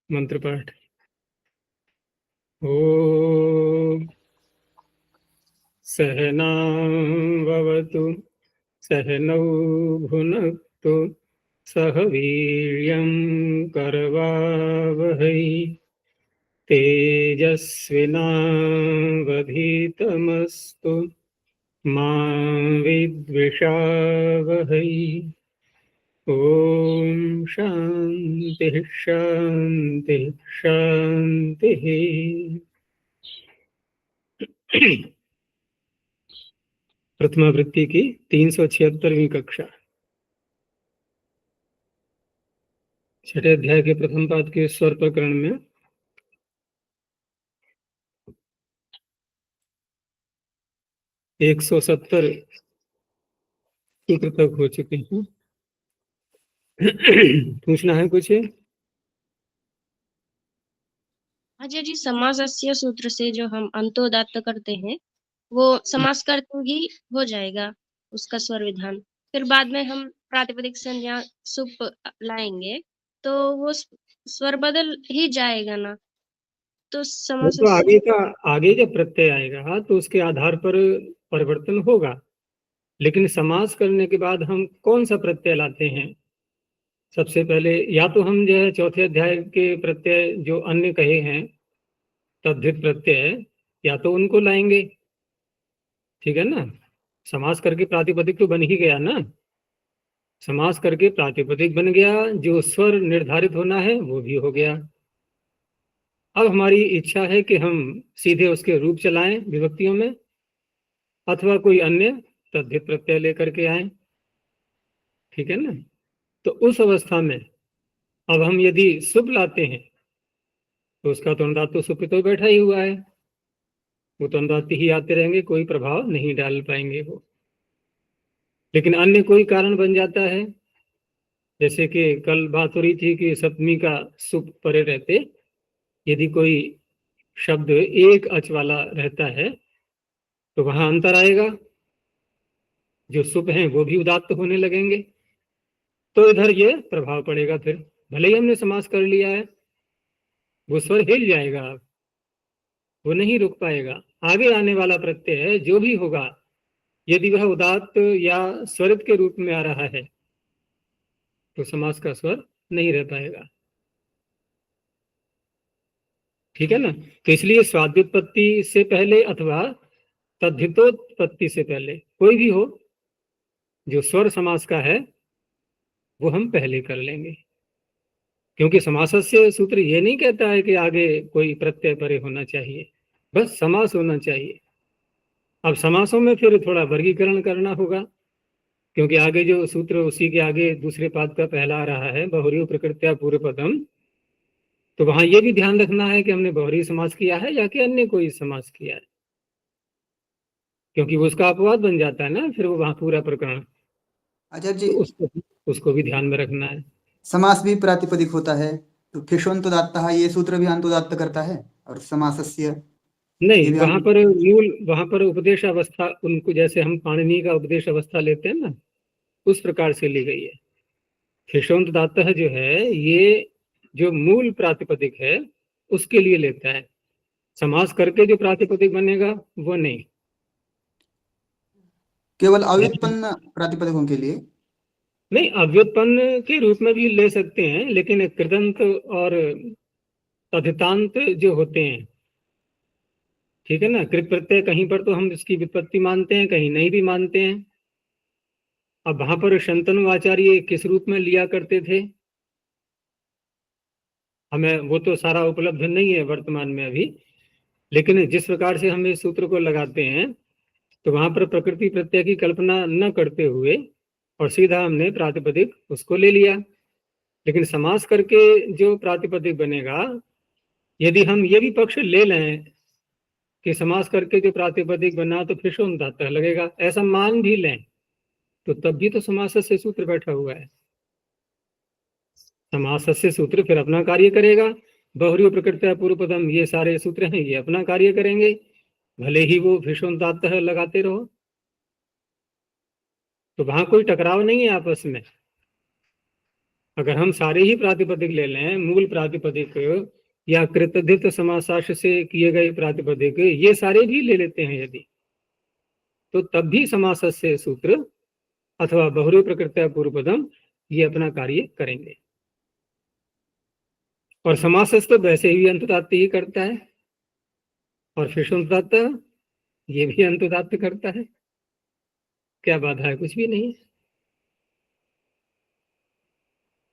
मंत्र पाठ। ओम सहनावतु सहनौ भुनक्तु सह वीर्यं करवावहै तेजस्विनावधीतमस्तु मा विद्विषावहै। ओम शांति शांति शांति। प्रथमा वृत्ति की 376वीं कक्षा, छठे अध्याय के प्रथम पाद के स्वर प्रकरण में 170 सूत्र तक हो चुके हैं। पूछना है कुछ? अजय जी, समासस्य सूत्र से जो हम अंतोदात्त करते हैं वो समास करते ही हो जाएगा उसका स्वर विधान। फिर बाद में हम प्रातिपदिक संज्ञा सुप लाएंगे तो वो स्वर बदल ही जाएगा ना। तो वो समास तो आगे जब प्रत्यय आएगा तो उसके आधार पर परिवर्तन होगा, लेकिन समास करने के बाद हम कौन सा प्रत्यय लाते हैं? सबसे पहले या तो हम जो है चौथे अध्याय के प्रत्यय जो अन्य कहे हैं तद्धित प्रत्यय, या तो उनको लाएंगे, ठीक है ना। समास करके प्रातिपदिक तो बन ही गया ना। समास करके प्रातिपदिक बन गया, जो स्वर निर्धारित होना है वो भी हो गया। अब हमारी इच्छा है कि हम सीधे उसके रूप चलाएं विभक्तियों में, अथवा कोई अन्य तद्धित प्रत्यय लेकर के आए, ठीक है ना। तो उस अवस्था में अब हम यदि सुप लाते हैं तो उसका तो अनुदात तो सुप तो बैठा ही हुआ है, वो तो अनुदात ही आते रहेंगे, कोई प्रभाव नहीं डाल पाएंगे वो। लेकिन अन्य कोई कारण बन जाता है, जैसे कि कल बात हो रही थी कि सप्तमी का सुप परे रहते यदि कोई शब्द एक अच वाला रहता है तो वहां अंतर आएगा, जो सुप हैं वो भी उदात्त होने लगेंगे, तो इधर ये प्रभाव पड़ेगा। फिर भले ही हमने समास कर लिया है, वो स्वर हिल जाएगा, वो नहीं रुक पाएगा। आगे आने वाला प्रत्यय जो भी होगा यदि वह उदात्त या स्वरित के रूप में आ रहा है तो समास का स्वर नहीं रह पाएगा, ठीक है ना। तो इसलिए स्वाद्युत्पत्ति से पहले अथवा तद्धितोत्पत्ति से पहले कोई भी हो, जो स्वर समास का है वो हम पहले कर लेंगे, क्योंकि समासस्य सूत्र ये नहीं कहता है कि आगे कोई प्रत्यय परे होना चाहिए, बस समास होना चाहिए। अब समासों में फिर थोड़ा वर्गीकरण करना होगा, क्योंकि आगे जो सूत्र उसी के आगे दूसरे पाद का पहला आ रहा है बहुरी प्रकृत्या पूर्व पदम, तो वहां ये भी ध्यान रखना है कि हमने बहुरी समास किया है या कि अन्य कोई समास किया है, क्योंकि वो उसका अपवाद बन जाता है ना फिर वो वहां पूरा प्रकरण। आचार्य जी, तो उसको भी ध्यान में रखना है। समास भी प्रातिपदिक होता है तो फिशोन्तदात्तः ये सूत्र भी अंतोदात्त करता है, और समासस्य नहीं, ये भी वहां पर उपदेश अवस्था उनको, जैसे हम पाणिनि का उपदेश अवस्था लेते हैं ना, उस प्रकार से ली गई है। फिशोंत दाता जो है ये जो मूल प्रातिपदिक है उसके लिए लेता है, समास करके जो प्रातिपदिक बनेगा वो नहीं। केवल अव्युत्पन्न प्रातिपदिकों के लिए। नहीं, अव्युत्पन्न के रूप में भी ले सकते हैं, लेकिन कृदंत और तदितांत जो होते हैं, ठीक है ना, कृत प्रत्यय कहीं पर तो हम इसकी विपत्ति मानते हैं, कहीं नहीं भी मानते हैं। अब वहां पर शंतनु आचार्य किस रूप में लिया करते थे, हमें वो तो सारा उपलब्ध नहीं है वर्तमान में अभी, लेकिन जिस प्रकार से हम इस सूत्र को लगाते हैं तो वहां पर प्रकृति प्रत्यय की कल्पना न करते हुए और सीधा हमने प्रातिपदिक उसको ले लिया। लेकिन समास करके जो प्रातिपदिक बनेगा, यदि हम ये भी पक्ष ले लें कि समास करके जो प्रातिपदिक बना तो फिर शोन्दाता लगेगा, ऐसा मान भी लें, तो तब भी तो समास से सूत्र बैठा हुआ है। समास से सूत्र फिर अपना कार्य करेगा, बहुरी प्रकृत्या पूर्व पदम ये सारे सूत्र हैं ये अपना कार्य करेंगे, भले ही वो भीषणतात लगाते रहो, तो वहां कोई टकराव नहीं है आपस में। अगर हम सारे ही प्रातिपदिक ले लें, मूल प्रातिपदिक या कृतधित समासाश से किए गए प्रातिपदिक, ये सारे भी ले लेते हैं यदि, तो तब भी समासस्य सूत्र अथवा बहुरी प्रकृत्या पूर्वपदम ये अपना कार्य करेंगे। और समासस तो वैसे ही अंतुदात्त ही करता है, और फिर अंतुदात्त ये भी अंतुदात्त करता है। क्या बाधा है? कुछ भी नहीं है।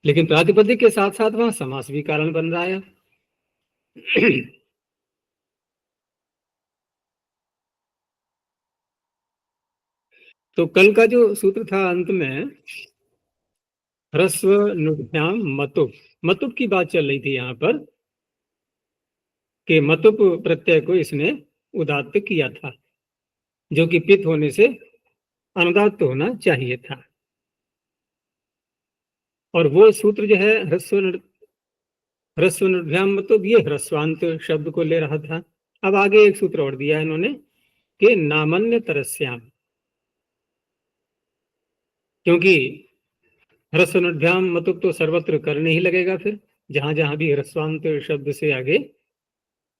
लेकिन प्रातिपदिक के साथ साथ वहां समास भी कारण बन रहा है। तो कल का जो सूत्र था अंत में, ह्रस्व नुभ्याम मतुप, मतुप की बात चल रही थी यहाँ पर, कि मतुप प्रत्यय को इसने उदात्त किया था, जो कि पित होने से अनुदात्त होना चाहिए था। और वो सूत्र जो है ह्रस्व नुभ्याम मतुप, ये ह्रस्वांत शब्द को ले रहा था। अब आगे एक सूत्र और दिया है इन्होंने कि नामन्य तरस्याम, क्योंकि ह्रस्वनुभ्याम मतुप तो सर्वत्र करने ही लगेगा, फिर जहां जहां भी ह्रस्वांत शब्द से आगे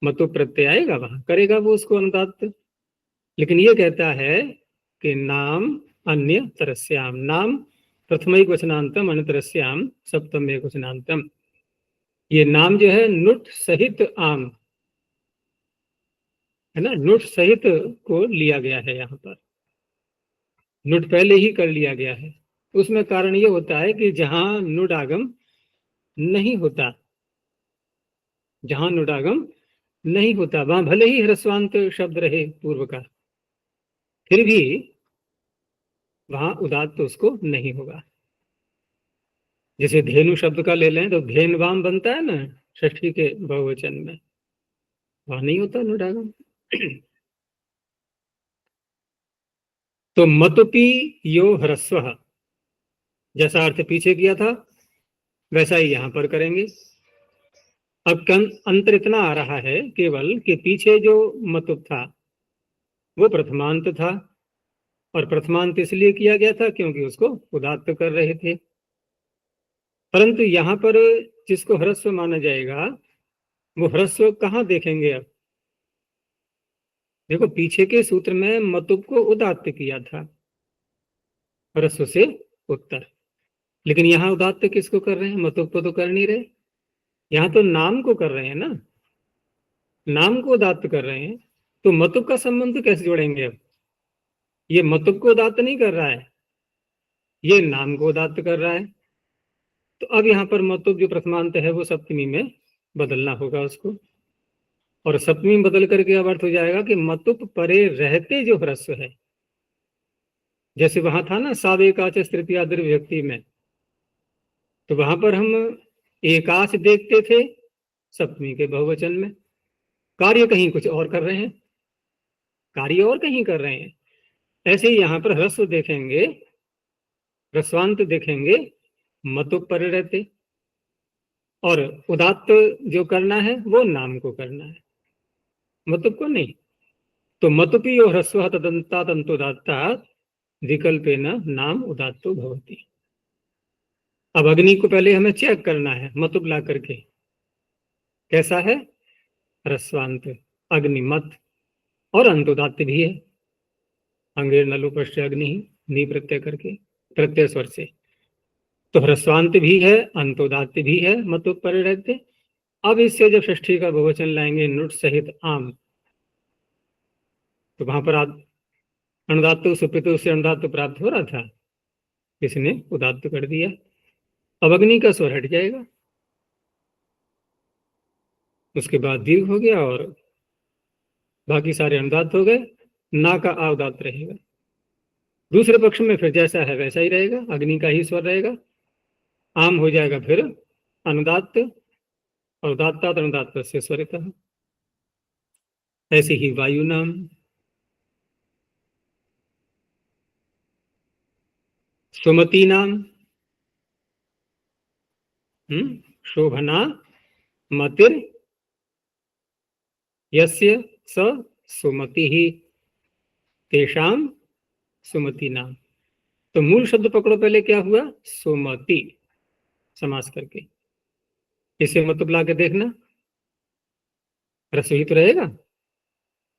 मतुप प्रत्यय आएगा वहां करेगा वो उसको अनुदात्त। लेकिन ये कहता है कि नाम अन्य तरस्याम, नाम प्रथमैक वचनांतम अन्य तरस्याम सप्तम एक वचनांतम, ये नाम जो है नुट सहित आम है ना, नुट सहित को लिया गया है यहाँ पर, नुट पहले ही कर लिया गया है। उसमें कारण ये होता है कि जहां नुडागम नहीं होता, जहां नुडागम नहीं होता वहां भले ही ह्रस्वांत शब्द रहे पूर्व का, फिर भी वहां उदात्त तो उसको नहीं होगा। जैसे धेनु शब्द का ले लें तो धेनवाम बनता है ना षष्ठी के बहुवचन में, वहां नहीं होता नुडागम। तो मतुपी यो ह्रस्व, जैसा अर्थ पीछे किया था वैसा ही यहां पर करेंगे। अब अंतर इतना आ रहा है केवल कि पीछे जो मतुप था वो प्रथमांत था, और प्रथमांत इसलिए किया गया था क्योंकि उसको उदात्त कर रहे थे। परंतु यहाँ पर जिसको ह्रस्व माना जाएगा वो ह्रस्व कहाँ देखेंगे? अब देखो, पीछे के सूत्र में मतुप को उदात्त किया था ह्रस्व से उत्तर, लेकिन यहाँ उदात्त किसको कर रहे हैं? मतुप को तो कर नहीं रहे, यहाँ तो नाम को कर रहे हैं ना, नाम को उदात्त कर रहे हैं। तो मतुप का संबंध कैसे जोड़ेंगे? अब ये मतुप को उदात्त नहीं कर रहा है, ये नाम को उदात्त कर रहा है। तो अब यहाँ पर मतुप जो प्रथमांत है वो सप्तमी में बदलना होगा उसको, और सप्तमी बदल करके अब अर्थ हो जाएगा कि मतुप परे रहते जो ह्रस्व है, जैसे वहां था ना सावेकाच तृतीया विभक्ति में, तो वहां पर हम एकाच देखते थे सप्तमी के बहुवचन में, कार्य कहीं कुछ और कर रहे हैं, कार्य और कहीं कर रहे हैं। ऐसे ही यहाँ पर ह्रस्व देखेंगे, ह्रस्वांत देखेंगे मतुप परे रहते, और उदात्त जो करना है वो नाम को करना है, मतुप को नहीं। तो मतुपी और ह्रस्व तदंतात अंतोदात्तात विकल्पेन नाम उदात्तो भवति। अब अग्नि को पहले हमें चेक करना है मतुप ला करके, कैसा है? ह्रस्वांत अग्निमत, और अंतोदात्त भी है, अंगेर नलो पश्च अग्नि नी प्रत्यय करके प्रत्यय स्वर से, तो ह्रस्वांत भी है अंतोदात्त भी है मतुप परे रहते। अब इससे जब षष्ठी का बहुवचन लाएंगे नुट सहित आम, तो वहां पर अनुदात्त सुपित से अनुदात्त प्राप्त हो रहा था, इसने उदात्त कर दिया। अब अग्नि का स्वर हट जाएगा, उसके बाद दीर्घ हो गया और बाकी सारे अनुदात्त हो गए, ना का आ उदात्त रहेगा। दूसरे पक्ष में फिर जैसा है वैसा ही रहेगा, अग्नि का ही स्वर रहेगा, आम हो जाएगा फिर अनुदात्त, और उदात्तात अनुदात्त से स्वरितः। ऐसे ही वायु नाम, सुमति नाम, शोभना मतिर यस्य स सुमति ही तेषाम सुमति नाम। तो मूल शब्द पकड़ो पहले, क्या हुआ? सुमति, समास करके। इसे मतलब ला के देखना, रसोई तो रहेगा।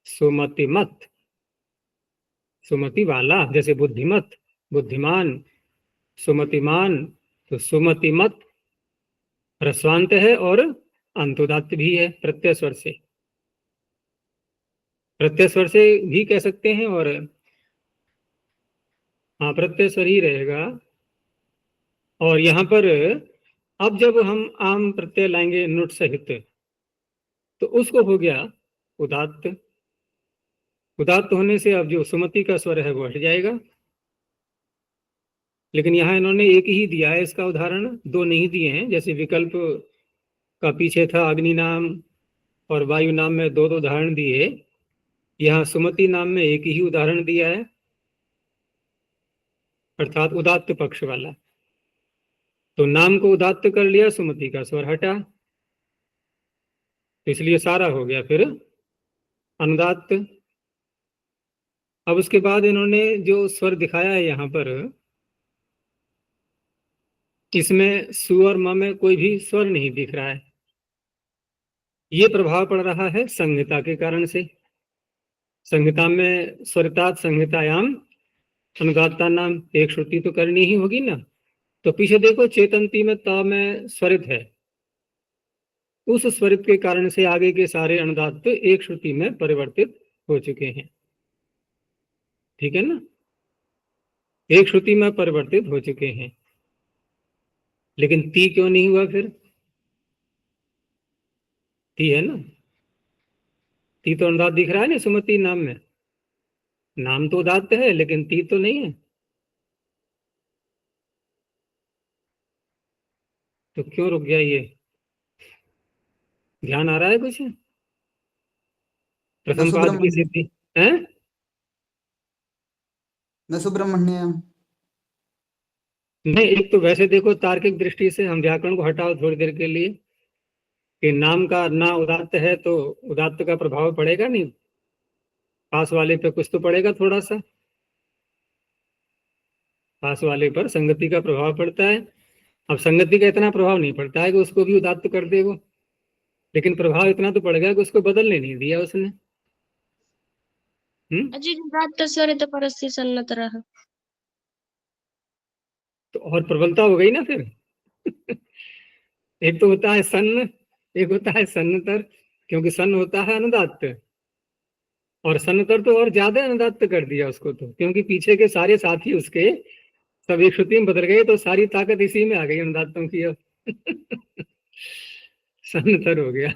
सुमति मत, सुमति वाला, जैसे बुद्धिमत, बुद्धिमान, सुमतिमान, तो सुमति मत ह्रस्वांत है और अंतोदात्त भी है प्रत्यय स्वर से। प्रत्यय स्वर से भी कह सकते हैं, और हाँ प्रत्यय स्वर ही रहेगा। और यहाँ पर अब जब हम आम प्रत्यय लाएंगे नुट सहित, तो उसको हो गया उदात्त। उदात्त होने से अब जो सुमति का स्वर है वो हट जाएगा। लेकिन यहाँ इन्होंने एक ही दिया है इसका उदाहरण, दो नहीं दिए हैं। जैसे विकल्प का पीछे था अग्नि नाम और वायु नाम में दो दो उदाहरण दिए, यहाँ सुमति नाम में एक ही उदाहरण दिया है, अर्थात उदात्त पक्ष वाला। तो नाम को उदात्त कर लिया, सुमति का स्वर हटा, तो इसलिए सारा हो गया फिर अनुदात्त। अब उसके बाद इन्होंने जो स्वर दिखाया है यहाँ पर, इसमें सु और म में कोई भी स्वर नहीं दिख रहा है। ये प्रभाव पड़ रहा है संहिता के कारण से। संहिता में स्वरितात संहितायाम अनुदात्ता नाम एक श्रुति तो करनी ही होगी ना। तो पीछे देखो चेतंती में त में स्वरित है, उस स्वरित के कारण से आगे के सारे अनुदात्त एक श्रुति में परिवर्तित हो चुके हैं। ठीक है ना, एक श्रुति में परिवर्तित हो चुके हैं। लेकिन ती क्यों नहीं हुआ फिर? ती है ना, ती तो अनुदात दिख रहा है ना सुमति नाम में। नाम तो उदात्त है लेकिन ती तो नहीं है, तो क्यों रुक गया ये? ध्यान आ रहा है कुछ? प्रथम पाद की सिद्धि है न सुब्रमण्यम। नहीं, एक तो वैसे देखो तार्किक दृष्टि से हम व्याकरण को हटाओ थोड़ी देर के लिए, कि नाम का ना उदात्त है तो उदात्त का प्रभाव पड़ेगा नहीं, पास वाले पे कुछ तो पड़ेगा थोड़ा सा, पास वाले पर संगति का प्रभाव पड़ता है। अब संगति का इतना प्रभाव नहीं पड़ता है कि उसको भी उदात्त कर दे वो, लेकिन प्रभाव इतना तो पड़ गया कि उसको बदलने नहीं दिया उसने। अजी उदात्त स्वरित परस्य सन्नतरः। तो और प्रबलता हो गई ना फिर। एक तो होता है सन्न, एक होता है सन्नतर, क्योंकि सन्न होता है अनुदात्त, और सन्नतर तो और ज्यादा अनुदात्त कर दिया उसको, तो क्योंकि पीछे के सारे साथी उसके सब एक श्रुति में बदल गए, तो सारी ताकत इसी में आ गई अनुदात्तों की अब। सन्नतर हो गया।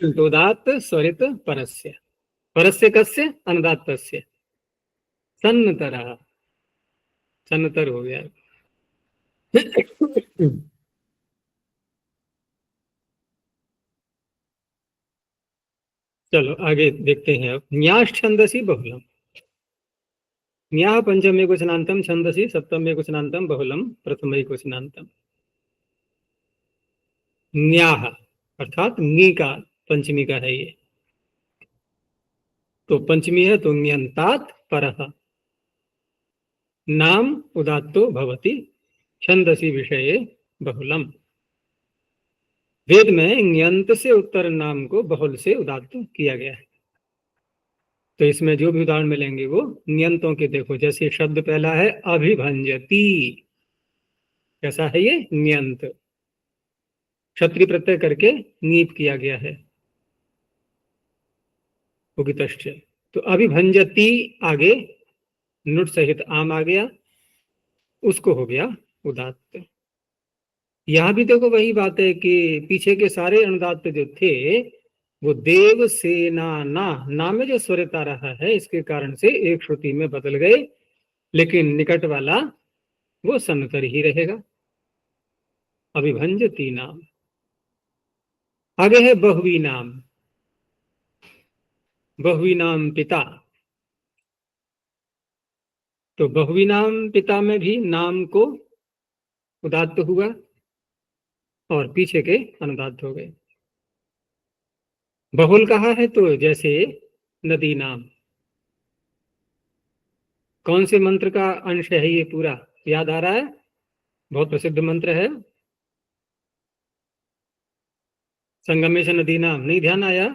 तो उदात्त स्वरित परस्य, परस्य कस्य अनुदात्तस्य, सन्नतर, सन्नतर हो गया। चलो आगे देखते हैं अब। न्यास छंदसी बहुलम, न्याह पंचम एक वचनांतम, छंदसी सप्तम एक वचनांतम, बहुलम प्रथम एक वचनांतम। न्याह अर्थात नी का पंचमी का है ये, तो पंचमी है तो न्यंतात परः, नाम उदात्तो भवति छंदसी विषये बहुलम। वेद में न्यंत से उत्तर नाम को बहुल से उदात्त किया गया है। तो इसमें जो भी उदाहरण मिलेंगे वो न्यंतों के देखो, जैसे शब्द पहला है अभिभंजती, कैसा है ये? न्यंत, क्षत्रि प्रत्यय करके नीप किया गया है, उगितश्च। तो अभिभंजती आगे नुट सहित आम आ गया, उसको हो गया उदात्त। यहां भी देखो वही बात है कि पीछे के सारे अनुदात्त जो थे वो देव सेना ना में जो स्वरित आ रहा है इसके कारण से एक श्रुति में बदल गए, लेकिन निकट वाला वो सन्नतर ही रहेगा। अभिभंजती नाम। आगे है बहुवी नाम, बहुवी नाम पिता। तो बहुवी नाम पिता में भी नाम को उदात्त हुआ और पीछे के अनुदात्त हो गए। बहुल कहा है तो जैसे नदी नाम, कौन से मंत्र का अंश है ये पूरा याद आ रहा है? बहुत प्रसिद्ध मंत्र है। संगमे च नदीनाम, नहीं ध्यान आया?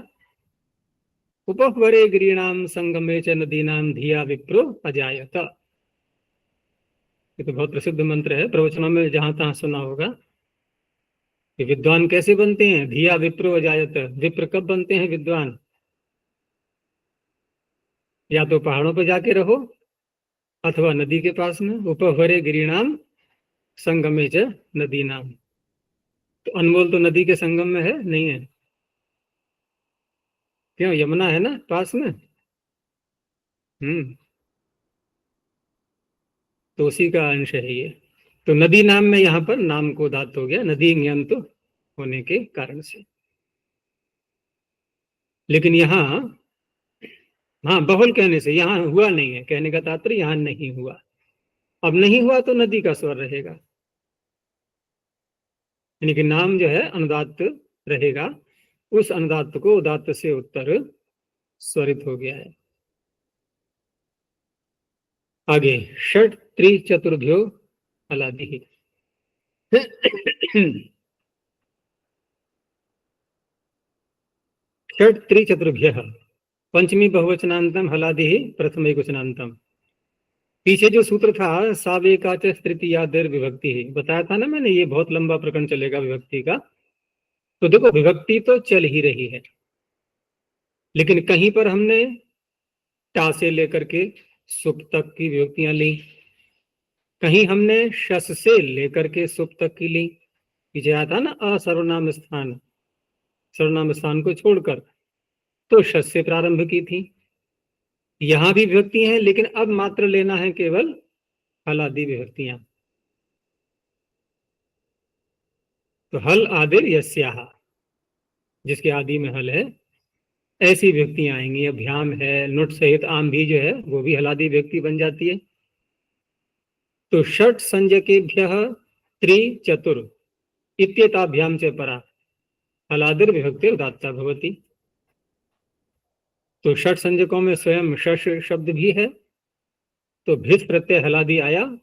उपह्वरे गिरीणाम संगमे च नदीनाम धिया विप्रो अजायत। ये तो बहुत प्रसिद्ध मंत्र है, प्रवचनों में जहां तहां सुना होगा कि विद्वान कैसे बनते हैं। धिया विप्रो अजायत, विप्र कब बनते हैं विद्वान? या तो पहाड़ों पर जाके रहो अथवा नदी के पास में। उपह्वरे गिरीणाम संगमे च नदीनाम, तो अनमोल तो नदी के संगम में है, नहीं है? क्यों, यमुना है ना पास में। तो उसी का अंश है ये। तो नदी नाम में यहाँ पर नाम को धात हो गया, नदी ज्ञात होने के कारण से। लेकिन यहाँ, हाँ, बहुल कहने से यहाँ हुआ नहीं है, कहने का तात्पर्य यहाँ नहीं हुआ। अब नहीं हुआ तो नदी का स्वर रहेगा, यानी कि नाम जो है अनुदात्त रहेगा, उस अनुदात्त को उदात्त से उत्तर स्वरित हो गया है। आगे षट त्रिचतुर्भ्यो हलादि। षट त्रिचतुर्भ्य, पंचमी बहुवचनांतम हलादि प्रथम एकवचनांतम। पीछे जो सूत्र था सावेकाच तृतीया दीर्घ विभक्ति है, बताया था ना मैंने, ये बहुत लंबा प्रकरण चलेगा विभक्ति का। तो देखो विभक्ति तो चल ही रही है, लेकिन कहीं पर हमने टा से लेकर के सुप तक की विभक्तियां ली, कहीं हमने शस से लेकर के सुप तक की ली। पीछे आया था ना असर्वनाम स्थान, सर्वनाम स्थान को छोड़कर तो शस से प्रारंभ की थी। यहां भी विभक्ति हैं, लेकिन अब मात्र लेना है केवल हलादि विभक्तियां। तो हल आदिर यस्याह, जिसके आदि में हल है, ऐसी विभक्तियां आएंगी। अभ्याम है, नुट सहित आम भी जो है वो भी हलादि विभक्ति बन जाती है। तो षट संज्ञकेभ्य त्रि चतुर इत्येताभ्याम च परा हलादिर विभक्ति उदात्ता भवति। तो षट संज्ञकों में स्वयं शश शब्द भी है, तो भिस प्रत्यय हलादि आया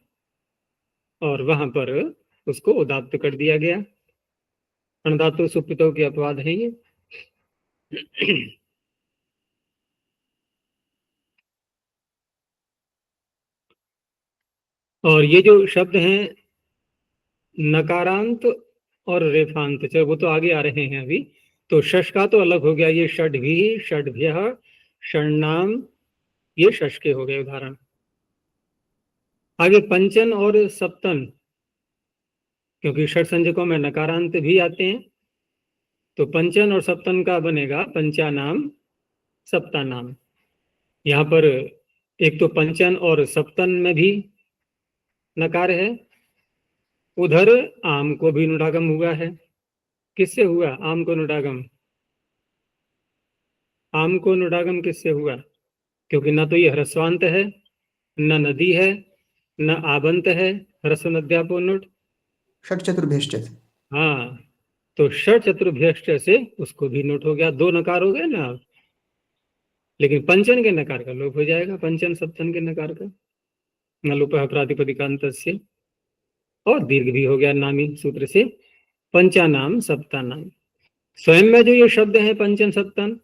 और वहां पर उसको उदात्त कर दिया गया। अणधातु सुप्रितों के अपवाद है ये। और ये जो शब्द हैं नकारांत और रेफांत, चलो वो तो आगे आ रहे हैं अभी। तो शश का तो अलग हो गया, ये षड्भी, षड्भ्य, षण्णाम, ये शश के हो गए उदाहरण। आगे पंचन और सप्तन, क्योंकि षट संज्ञकों में नकारांत भी आते हैं, तो पंचन और सप्तन का बनेगा पंचानाम सप्तानाम। यहाँ पर एक तो पंचन और सप्तन में भी नकार है, उधर आम को भी नुडागम हुआ है। किससे हुआ आम को नुडागम? आम को नुडागम किससे हुआ? क्योंकि ना तो ये ह्रस्वांत है, न नदी है, न आबंत है, ह्रस्व नद्यापो नुट। षट चतुर्भ्यश्च। हाँ, तो षट चतुर्भ्यष्ट से उसको भी नोट हो गया, दो नकार हो गए ना। लेकिन पंचन के नकार का लोप हो जाएगा, पंचन सप्तन के नकार का नलोपः प्रातिपदिकांत से, और दीर्घ भी हो गया नामी सूत्र से पंचानाम सप्तानाम। स्वयं में जो ये शब्द है पंचन सप्तन,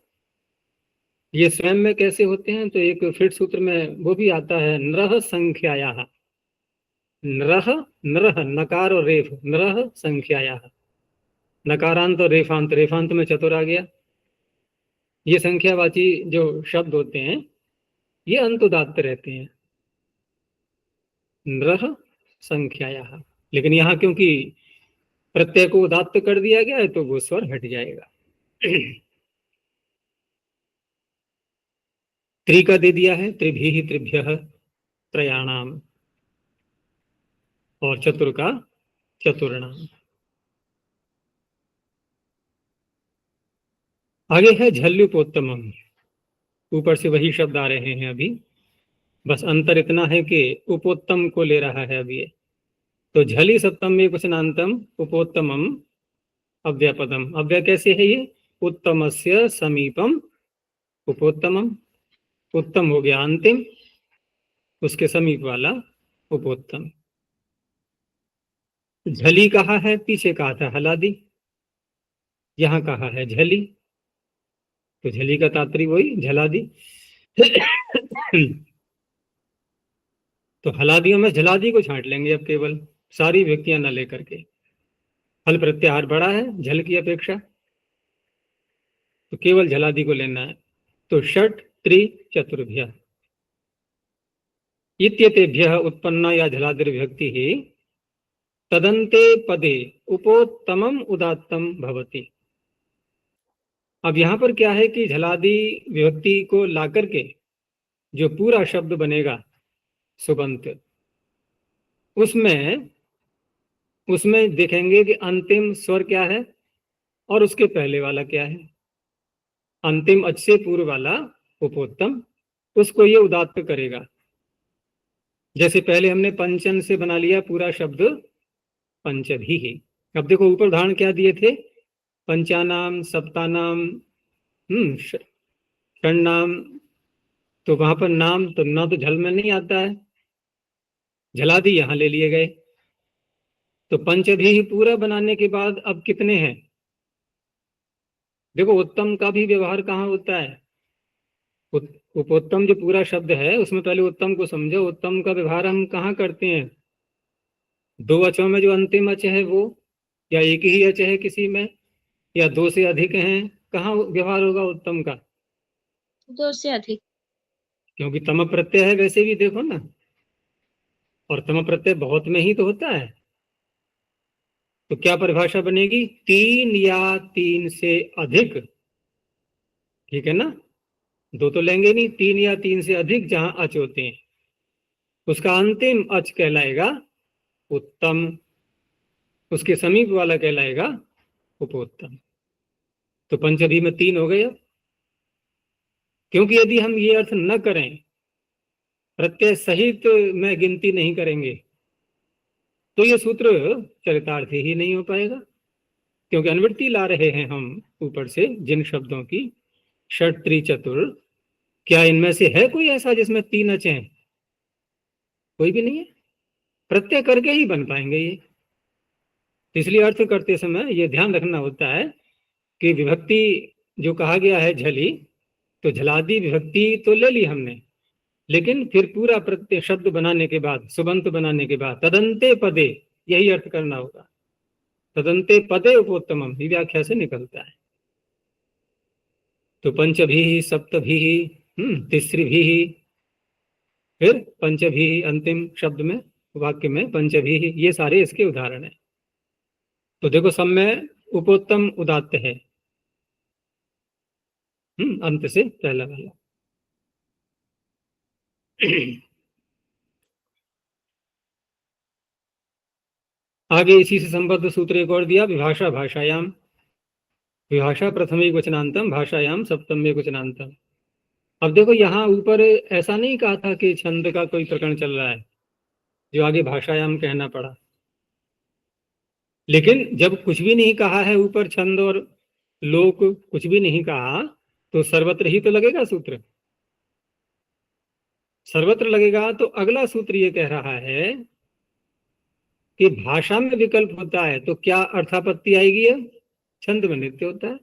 ये स्वयं में कैसे होते हैं? तो एक फिर सूत्र में वो भी आता है, नरह संख्याया। नरह, नरह नकार और रेफ, नरह संख्याया, नकारांत और रेफांत, रेफांत में चतुर आ गया। ये संख्यावाची जो शब्द होते हैं ये अंतुदात्त रहते हैं, नरह संख्याया। लेकिन यहाँ क्योंकि प्रत्यय को उदात्त कर दिया गया है तो वो स्वर हट जाएगा। त्रि का दे दिया है, त्रिभी त्रिभ्य त्रयाणाम, और चतुर का चतुर्णाम। आगे है झल्युपोत्तमम, ऊपर से वही शब्द आ रहे हैं अभी, बस अंतर इतना है कि उपोत्तम को ले रहा है अभी। तो झली सप्तम में वचनांतम उपोत्तमम अव्यपदम। अव्यय कैसे है ये? उत्तमस्य समीपम उपोत्तमम, उत्तम हो गया अंतिम, उसके समीप वाला उपोत्तम। झली कहा है, पीछे कहा था हलादी, यहाँ कहा है झली, तो झली का तात्पर्य वही झलादी। तो हलादियों में झलादी को छांट लेंगे अब, केवल सारी व्यक्तियां न लेकर के। हल प्रत्याहार बड़ा है झल की अपेक्षा, तो केवल झलादी को लेना है। तो षट त्रि चतुर्भ्य इत्येतेभ्यः उत्पन्ना या झलादिर विभक्ति ही तदन्ते पदे उपोत्तमम उदात्तम भवति। अब यहां पर क्या है कि झलादी विभक्ति को ला करके जो पूरा शब्द बनेगा सुबंत, उसमें देखेंगे कि अंतिम स्वर क्या है और उसके पहले वाला क्या है। अंतिम अच से पूर्व वाला उपोत्तम, उसको ये उदात्त करेगा। जैसे पहले हमने पंचन से बना लिया पूरा शब्द पंचभी। अब देखो ऊपर उदाहरण क्या दिए थे, पंचानाम, सप्तानाम, षण्णाम, तो वहां पर नाम तो ना तो झल में नहीं आता है, झलादी यहां ले लिए गए। तो पंचभी पूरा बनाने के बाद अब कितने हैं, देखो उत्तम का भी व्यवहार कहाँ होता है। उपोत्तम जो पूरा शब्द है उसमें पहले उत्तम को समझो, उत्तम का व्यवहार हम कहाँ करते हैं, दो अचों में जो अंतिम अच है वो, या एक ही अच है किसी में, या दो से अधिक हैं, कहाँ व्यवहार होगा उत्तम का, दो से अधिक, क्योंकि तम प्रत्यय है वैसे भी देखो ना, और तम प्रत्यय बहुत में ही तो होता है। तो क्या परिभाषा बनेगी, तीन या तीन से अधिक, ठीक है ना, दो तो लेंगे नहीं, तीन या तीन से अधिक जहां अच होते हैं उसका अंतिम अच कहलाएगा उत्तम, उसके समीप वाला कहलाएगा उपोत्तम। तो पंचभी में तीन हो गए। क्योंकि यदि हम ये अर्थ न करें, प्रत्यय सहित में गिनती नहीं करेंगे, तो ये सूत्र चरितार्थ ही नहीं हो पाएगा। क्योंकि अनुवृत्ति ला रहे हैं हम ऊपर से जिन शब्दों की, षट त्रि चतुर, क्या इनमें से है कोई ऐसा जिसमें तीन अच हैं, कोई भी नहीं है। प्रत्यय करके ही बन पाएंगे ये। इसलिए अर्थ करते समय ये ध्यान रखना होता है कि विभक्ति जो कहा गया है झली, तो झलादी विभक्ति तो ले ली हमने, लेकिन फिर पूरा प्रत्यय शब्द बनाने के बाद, सुबंत बनाने के बाद तदंते पदे, यही अर्थ करना होगा। तदंते पदे उपोत्तमम ही व्याख्या से निकलता है। तो पंचभी, सप्तभी, तिसृभी, फिर पंचभी अंतिम शब्द में, वाक्य में पंचभी, ये सारे इसके उदाहरण हैं। तो देखो सब में उपोत्तम उदात्त है, अंत से पहला वाला। आगे इसी से संबद्ध सूत्र एक और दिया, विभाषा भाषायाम, विभाषा प्रथम एक वचनांतम, भाषायाम सप्तम एक वचनांतम। अब देखो यहाँ ऊपर ऐसा नहीं कहा था कि छंद का कोई प्रकरण चल रहा है जो आगे भाषायाम कहना पड़ा, लेकिन जब कुछ भी नहीं कहा है ऊपर, छंद और लोक कुछ भी नहीं कहा, तो सर्वत्र ही तो लगेगा सूत्र। सर्वत्र लगेगा तो अगला सूत्र ये कह रहा है कि भाषा में विकल्प होता है तो क्या अर्थापत्ति आएगी, है छंद में नित्य होता है,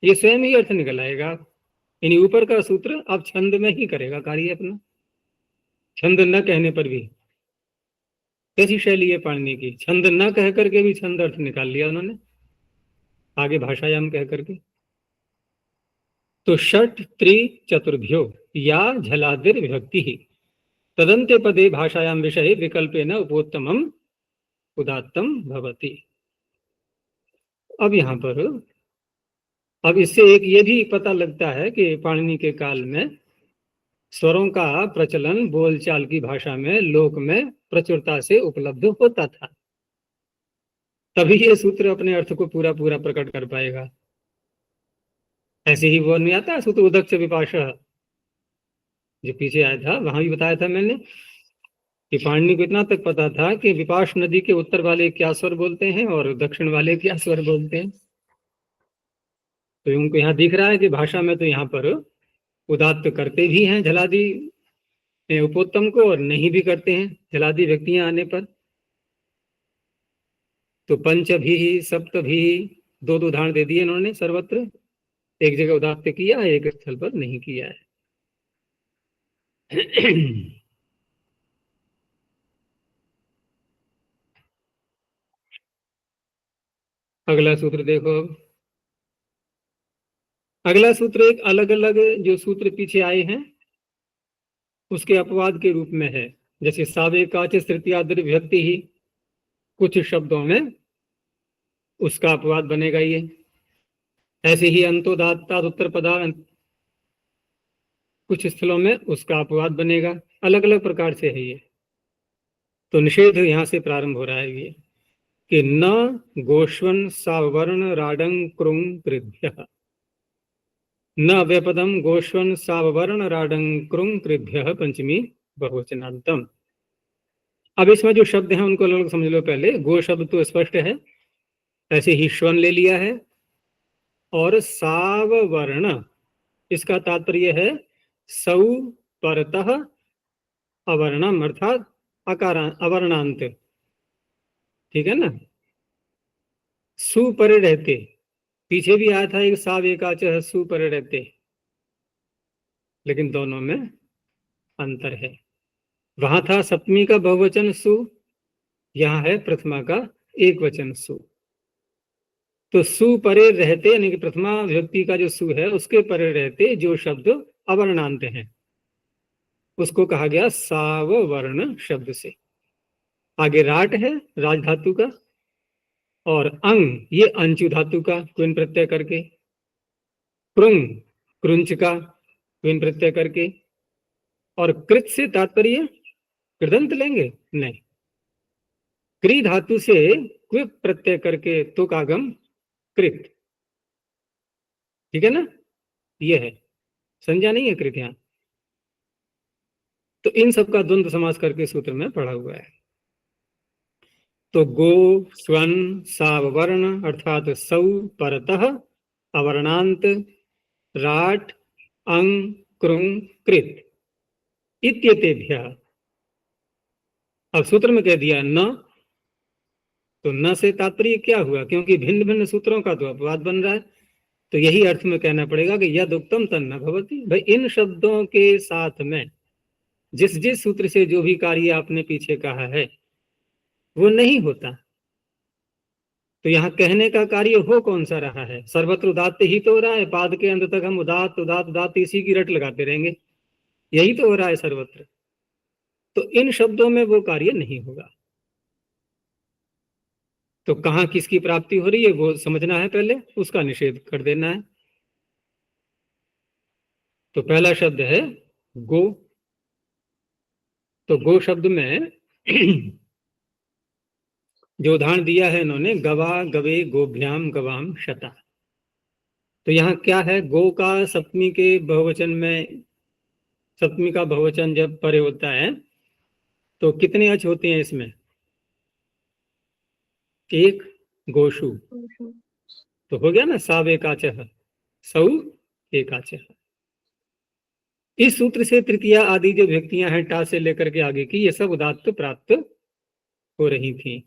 ये स्वयं ही अर्थ निकल आएगा। यानी ऊपर का सूत्र अब छंद में ही करेगा कार्य अपना, छंद न कहने पर भी। कैसी शैली है पाणिनि की, छंद न कह करके भी छंद अर्थ निकाल लिया उन्होंने आगे भाषायाम कह करके। तो षट त्रि चतुर्भ्यो या झलादिर विभक्ति ही तदंते पदे भाषायाम विषय विकल्पेन उपोत्तमम उदात्तम भवति। अब यहाँ पर अब इससे एक ये भी पता लगता है कि पाणिनि के काल में स्वरों का प्रचलन बोलचाल की भाषा में, लोक में प्रचुरता से उपलब्ध होता था, तभी ये सूत्र अपने अर्थ को पूरा पूरा प्रकट कर पाएगा। ऐसे ही वो नहीं आता सूत्र उदक्ष विपाशा जो पीछे आया था, वहां भी बताया था मैंने कि पाणिनि को इतना तक पता था कि विपाश नदी के उत्तर वाले क्या स्वर बोलते हैं और दक्षिण वाले क्या स्वर बोलते हैं। तो उनको यहाँ दिख रहा है कि भाषा में तो यहाँ पर उदात्त करते भी हैं झलादी उपोत्तम को, और नहीं भी करते हैं झलादी व्यक्तियां आने पर। तो पंच भी सप्त भी दो दो उदाहरण दे दिए इन्होंने सर्वत्र, एक जगह उदात्त किया है, एक स्थल पर नहीं किया है। अगला सूत्र देखो। अगला सूत्र एक अलग अलग जो सूत्र पीछे आए हैं उसके अपवाद के रूप में है। जैसे सावेकाच तृतीयाद्र विभक्ति ही, कुछ शब्दों में उसका अपवाद बनेगा ये। ऐसे ही अंतोदात्ताद उत्तर पदा कुछ स्थलों में उसका अपवाद बनेगा। अलग अलग प्रकार से है ये। तो निषेध यहां से प्रारंभ हो रहा है ये कि न गोष्वन सावर्ण राडंग क्रुंग कृभ्यः, न व्यपदम गोष्वन सावर्ण राडंग क्रुंग कृभ्यः पंचमी बहुवचनांतम। अब इसमें जो शब्द हैं उनको अलग समझ लो। पहले गो शब्द तो स्पष्ट है, ऐसे ही श्वन ले लिया है, और साववर्ण इसका तात्पर्य है सौ परतः अवर्णम अर्थात अवर्णांत, ठीक है ना। सुपरे रहते, पीछे भी आया था एक साव एकाच सुपरे रहते, लेकिन दोनों में अंतर है। वहां था सप्तमी का बहुवचन सु, यहाँ है प्रथमा का एक वचन सु। तो सु परे रहते यानी कि प्रथमा विभक्ति का जो सु है उसके परे रहते जो शब्द अवर्णांत हैं उसको कहा गया साववर्ण शब्द से। आगे राट है राज धातु का, और अंग ये अंचु धातु का क्विन प्रत्यय करके, क्रुंग क्रुंच का क्विन प्रत्यय करके, और कृत से तात्पर्य कृदंत लेंगे नहीं, क्री धातु से क्विप प्रत्यय करके तो कागम कृत, ठीक है ना। ये है, संज्ञा नहीं है कृत यहां। तो इन सब का द्वंद्व समास करके सूत्र में पढ़ा हुआ है। तो गो स्वन सावर्ण अर्थात सौ परतः अवर्णांत राट अंग क्रुंग कृत इत्येतेभ्यः। अब सूत्र में कह दिया न, तो न से तात्पर्य क्या हुआ, क्योंकि भिन्न भिन्न सूत्रों का तो अपवाद बन रहा है, तो यही अर्थ में कहना पड़ेगा कि यद उत्तम तन्न भवति। भाई इन शब्दों के साथ में जिस जिस सूत्र से जो भी कार्य आपने पीछे कहा है वो नहीं होता, तो यहाँ कहने का कार्य हो कौन सा रहा है। सर्वत्र उदात्त ही तो हो रहा है, पाद के अंत तक हम उदात्त उदात्त उदात्त इसी की रट लगाते रहेंगे, यही तो हो रहा है सर्वत्र। तो इन शब्दों में वो कार्य नहीं होगा। तो कहाँ किसकी प्राप्ति हो रही है वो समझना है, पहले उसका निषेध कर देना है। तो पहला शब्द है गो। तो गो शब्द में जो उदाहरण दिया है इन्होंने, गवा गवे गोभ्याम गवाम शता। तो यहाँ क्या है, गो का सप्तमी के बहुवचन में, सप्तमी का बहुवचन जब परे होता है तो कितने अच होते हैं इसमें, एक गोशु, तो हो गया ना साव एकाचः सौ एकाचः। इस सूत्र से तृतीया आदि जो व्यक्तियां हैं टा से लेकर के आगे की, ये सब उदात्त प्राप्त हो रही थी।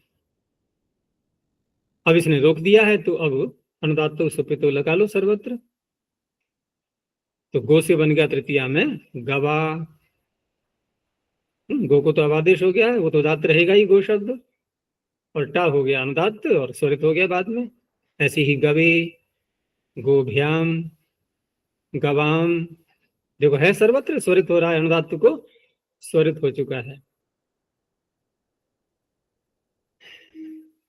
अब इसने रोक दिया है तो अब अनुदात्त सुपे तो लगा लो सर्वत्र। तो गो से बन गया तृतीया में गवा, गो को तो अब आदेश हो गया है, वो तो उदात्त रहेगा ही गो शब्द, और टा हो गया अनुदात्त और स्वरित हो गया बाद में। ऐसे ही गवे गोभ्याम गवाम, देखो है सर्वत्र स्वरित हो रहा है, अनुदात्त को स्वरित हो चुका है।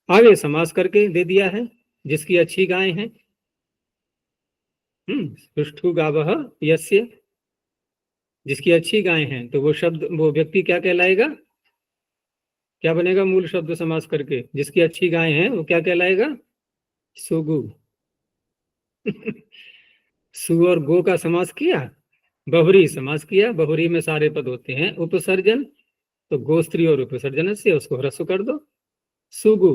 आगे समास करके दे दिया है, जिसकी अच्छी गाय है, सुष्ठु गावः यस्य, जिसकी अच्छी गाय है, तो वो शब्द वो व्यक्ति क्या कहलाएगा, क्या बनेगा मूल शब्द समास करके, जिसकी अच्छी गाय है वो क्या कहलाएगा, सुगु। सु और गो का समास किया, बहुरी समास किया, बहुरी में सारे पद होते हैं उपसर्जन, तो गो स्त्री और उपसर्जन से उसको ह्रस्व कर दो, सुगु।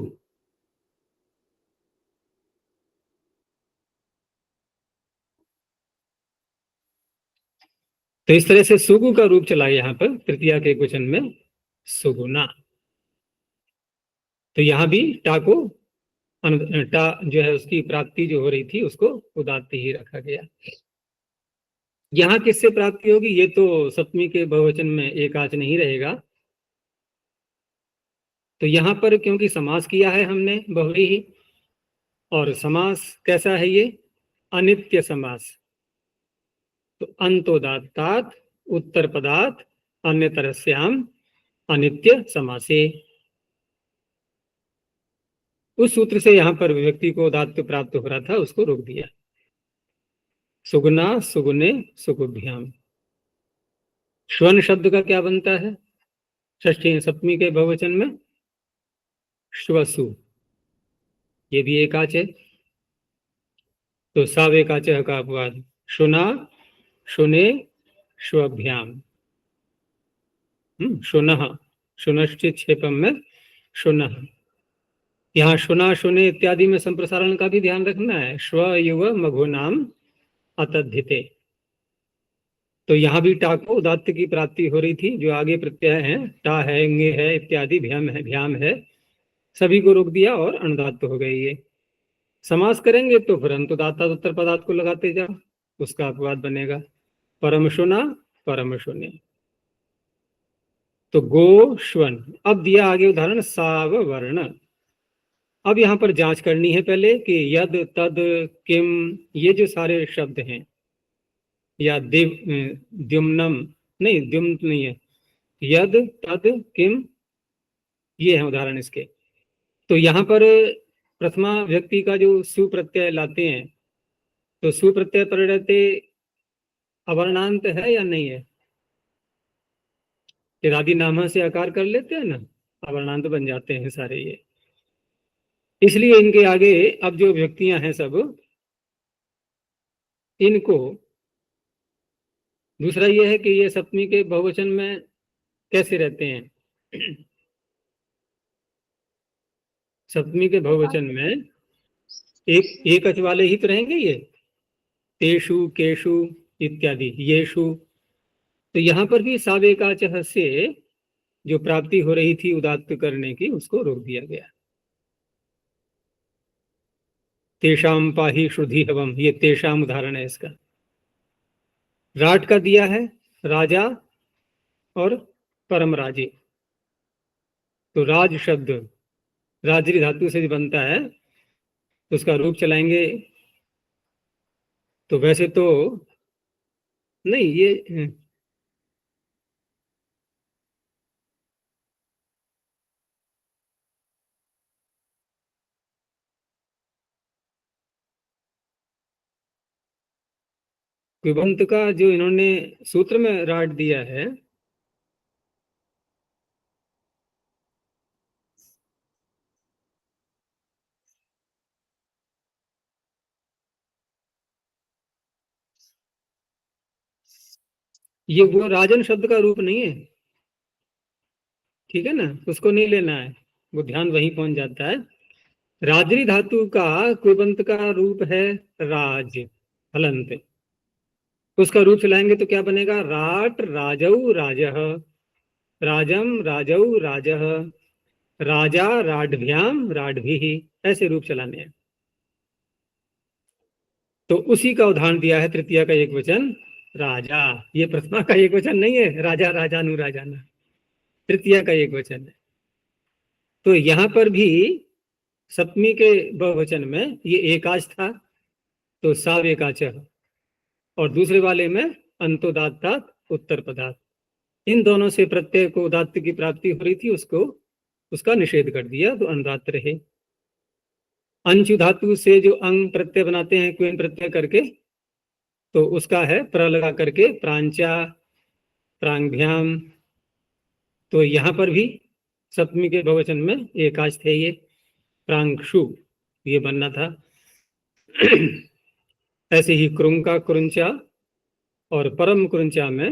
तो इस तरह से सुगु का रूप चला यहाँ पर तृतीया के क्वेश्चन में सुगुना। तो यहां भी टा को टा जो है उसकी प्राप्ति जो हो रही थी उसको उदात्त ही रखा गया। यहाँ किससे प्राप्ति होगी, ये तो सप्तमी के बहुवचन में एकाच नहीं रहेगा। तो यहाँ पर क्योंकि समास किया है हमने बहुव्रीहि, और समास कैसा है ये, अनित्य समास। तो अंतोदात्तात् उत्तर पदात् अन्यतरस्याम अनित्य समासे। उस सूत्र से यहाँ पर व्यक्ति को उदात्त प्राप्त हो रहा था, उसको रोक दिया। सुगुना सुगुने सुगुभ्याम। श्वन शब्द का क्या बनता है षष्ठी सप्तमी के बहुवचन में, श्वसु, ये भी एकाच है। तो सावेकाच का अपवाद, शुना शुने श्वभ्याम। शुनः, शुनश्चित क्षेपम में शुनः। यहाँ शुना शुने इत्यादि में संप्रसारण का भी ध्यान रखना है। श्व युव मघु नाम अतद्धिते। तो यहाँ भी टा को उदात्त की प्राप्ति हो रही थी। जो आगे प्रत्यय हैं, टा है, इंगे है इत्यादि, भ्याम है, सभी को रोक दिया और अनुदात्त हो गई ये। समास करेंगे तो फिर अंतोदात्ता उत्तर पदार्थ को लगाते जाओ, उसका अपवाद बनेगा। परम शुना परम शुन्य। तो गो श्वन। अब दिया आगे उदाहरण साव वर्ण। अब यहाँ पर जांच करनी है पहले कि यद तद किम, ये जो सारे शब्द हैं, या द्युम्नम नहीं, द्युम्न नहीं है, यद तद किम, ये है उदाहरण इसके। तो यहाँ पर प्रथमा व्यक्ति का जो सुप्रत्यय लाते हैं, तो सुप्रत्यय पर रहते अवर्णांत है या नहीं है, यदि नाम से आकार कर लेते हैं ना, अवर्णांत बन जाते हैं सारे ये। इसलिए इनके आगे अब जो व्यक्तियां हैं सब, इनको दूसरा ये है कि ये सप्तमी के बहुवचन में कैसे रहते हैं। सप्तमी के बहुवचन में एक अच वाले ही तो रहेंगे ये, तेषु केषु इत्यादि, येषु। तो यहाँ पर भी सावेकाच से जो प्राप्ति हो रही थी उदात्त करने की, उसको रोक दिया गया। तेषाम पाहि श्रुधि हवम, ये तेषाम उदाहरण है इसका। राट का दिया है राजा और परम राजे। तो राज शब्द राजरी धातु से बनता है, तो उसका रूप चलाएंगे। तो वैसे तो नहीं, ये कृबंत का जो इन्होंने सूत्र में राट दिया है, ये वो राजन शब्द का रूप नहीं है, ठीक है ना, उसको नहीं लेना है, वो ध्यान वहीं पहुंच जाता है। राजरी धातु का कृबंत का रूप है राज, हलंत। उसका रूप चलाएंगे तो क्या बनेगा, राट राजौ राजः, राजम राजौ राजः, राजा राढभ्याम राढभिः, ऐसे रूप चलाने हैं। तो उसी का उदाहरण दिया है तृतीया का एक वचन राजा। ये प्रथमा का एक वचन नहीं है, राजा राजानु राजाना, तृतीया का एक वचन है। तो यहाँ पर भी सप्तमी के बहुवचन में ये एकाच था, तो सावेकाच, और दूसरे वाले में अंतोदात्तात उत्तर पदार्थ। इन दोनों से प्रत्यय को उदात्त की प्राप्ति हो रही थी, उसको उसका निषेध कर दिया, तो अनुदात्त रहे। अंशु धातु से जो अंग प्रत्यय बनाते हैं क्वेन प्रत्यय करके, तो उसका है प्र लगा करके प्रांचा प्रांगभ्याम। तो यहाँ पर भी सप्तमी के बहुवचन में एकाच थे ये, प्रांशु ये बनना था। ऐसे ही क्रुंका क्रुंचा और परम क्रुंचा में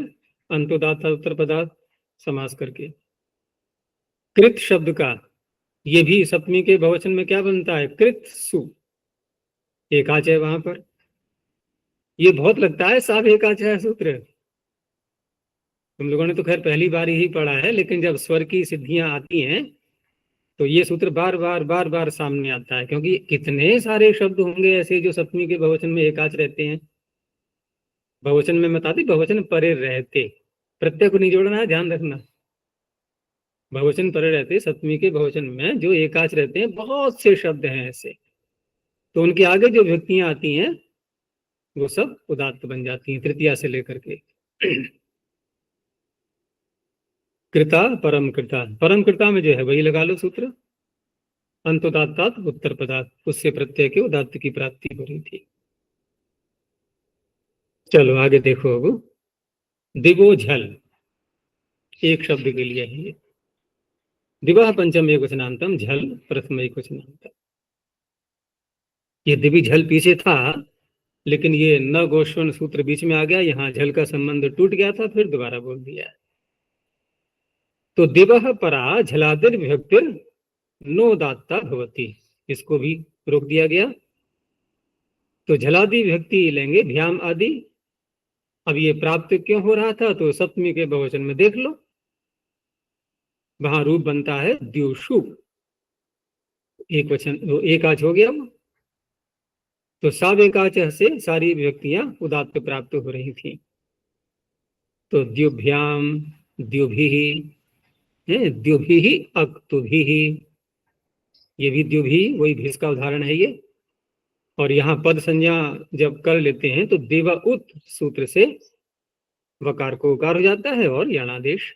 अंतोदात्त उत्तर पदार्थ समास करके। कृत शब्द का ये भी सप्तमी के बहुवचन में क्या बनता है, कृत सु, एकाच है वहां पर। ये बहुत लगता है साफ एकाच है सूत्र, तुम लोगों ने तो खैर पहली बार ही पढ़ा है, लेकिन जब स्वर की सिद्धियां आती हैं तो ये सूत्र बार बार सामने आता है, क्योंकि कितने सारे शब्द होंगे ऐसे जो सप्तमी के बहुवचन में एकाच रहते हैं। बहुवचन में बताते, बहुवचन परे रहते, प्रत्यय को नहीं जोड़ना है, ध्यान रखना। बहुवचन परे रहते, सप्तमी के बहुवचन में जो एकाच रहते हैं बहुत से शब्द हैं ऐसे, तो उनके आगे जो विभक्तियां आती हैं वो सब उदात्त बन जाती हैं, तृतीया से लेकर के। कृता परम कृता, परम कृता में जो है वही लगा लो सूत्र, अंतोदात्तात उत्तर पदार्थ, उससे प्रत्यय के उदात्त की प्राप्ति हो रही थी। चलो आगे देखो। अब दिवो झल एक शब्द के लिए है ये। दिवा पंचम एकवचनांतम, झल प्रथम एकवचनांतम। ये दिवी झल पीछे था, लेकिन ये न गोष्वण सूत्र बीच में आ गया, यहाँ झल का संबंध टूट गया था, फिर दोबारा बोल दिया। तो दिवह परा झलादिर विभक्तिर नोदात्ता भवती, इसको भी रोक दिया गया। तो झलादि विभक्ति लेंगे भ्याम आदि। अब ये प्राप्त क्यों हो रहा था, तो सप्तमी के बहुवचन में देख लो, वहां रूप बनता है द्युषु, एक वचन एकाच हो गया वो। तो सावेकाच से सारी विभक्तियां उदात्त प्राप्त हो रही थी। तो द्युभ्याम, द्युभिः, द्युभिः अक्तुभिः, ये भी द्युभी वही भीष का उदाहरण है ये। और यहाँ पद संज्ञा जब कर लेते हैं तो देव उत सूत्र से वकार को उकार हो जाता है और यणादेश,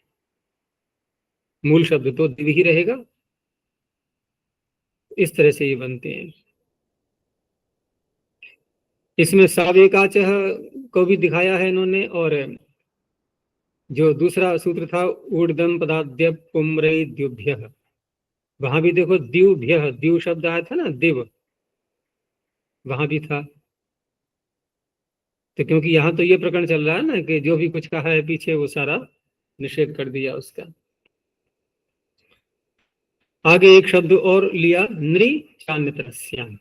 मूल शब्द तो दिव ही रहेगा। इस तरह से ये बनते हैं। इसमें सावेकाच को भी दिखाया है इन्होंने, और जो दूसरा सूत्र था ऊर्धम पदाद्य पुम्रई द्युभ्य, वहां भी देखो द्युभ्य, द्यु शब्द आया था ना, दिव, वहां भी था। तो क्योंकि यहाँ तो ये प्रकरण चल रहा है ना कि जो भी कुछ कहा है पीछे वो सारा निषेध कर दिया उसका। आगे एक शब्द और लिया, नृ चान्यतरस्याम,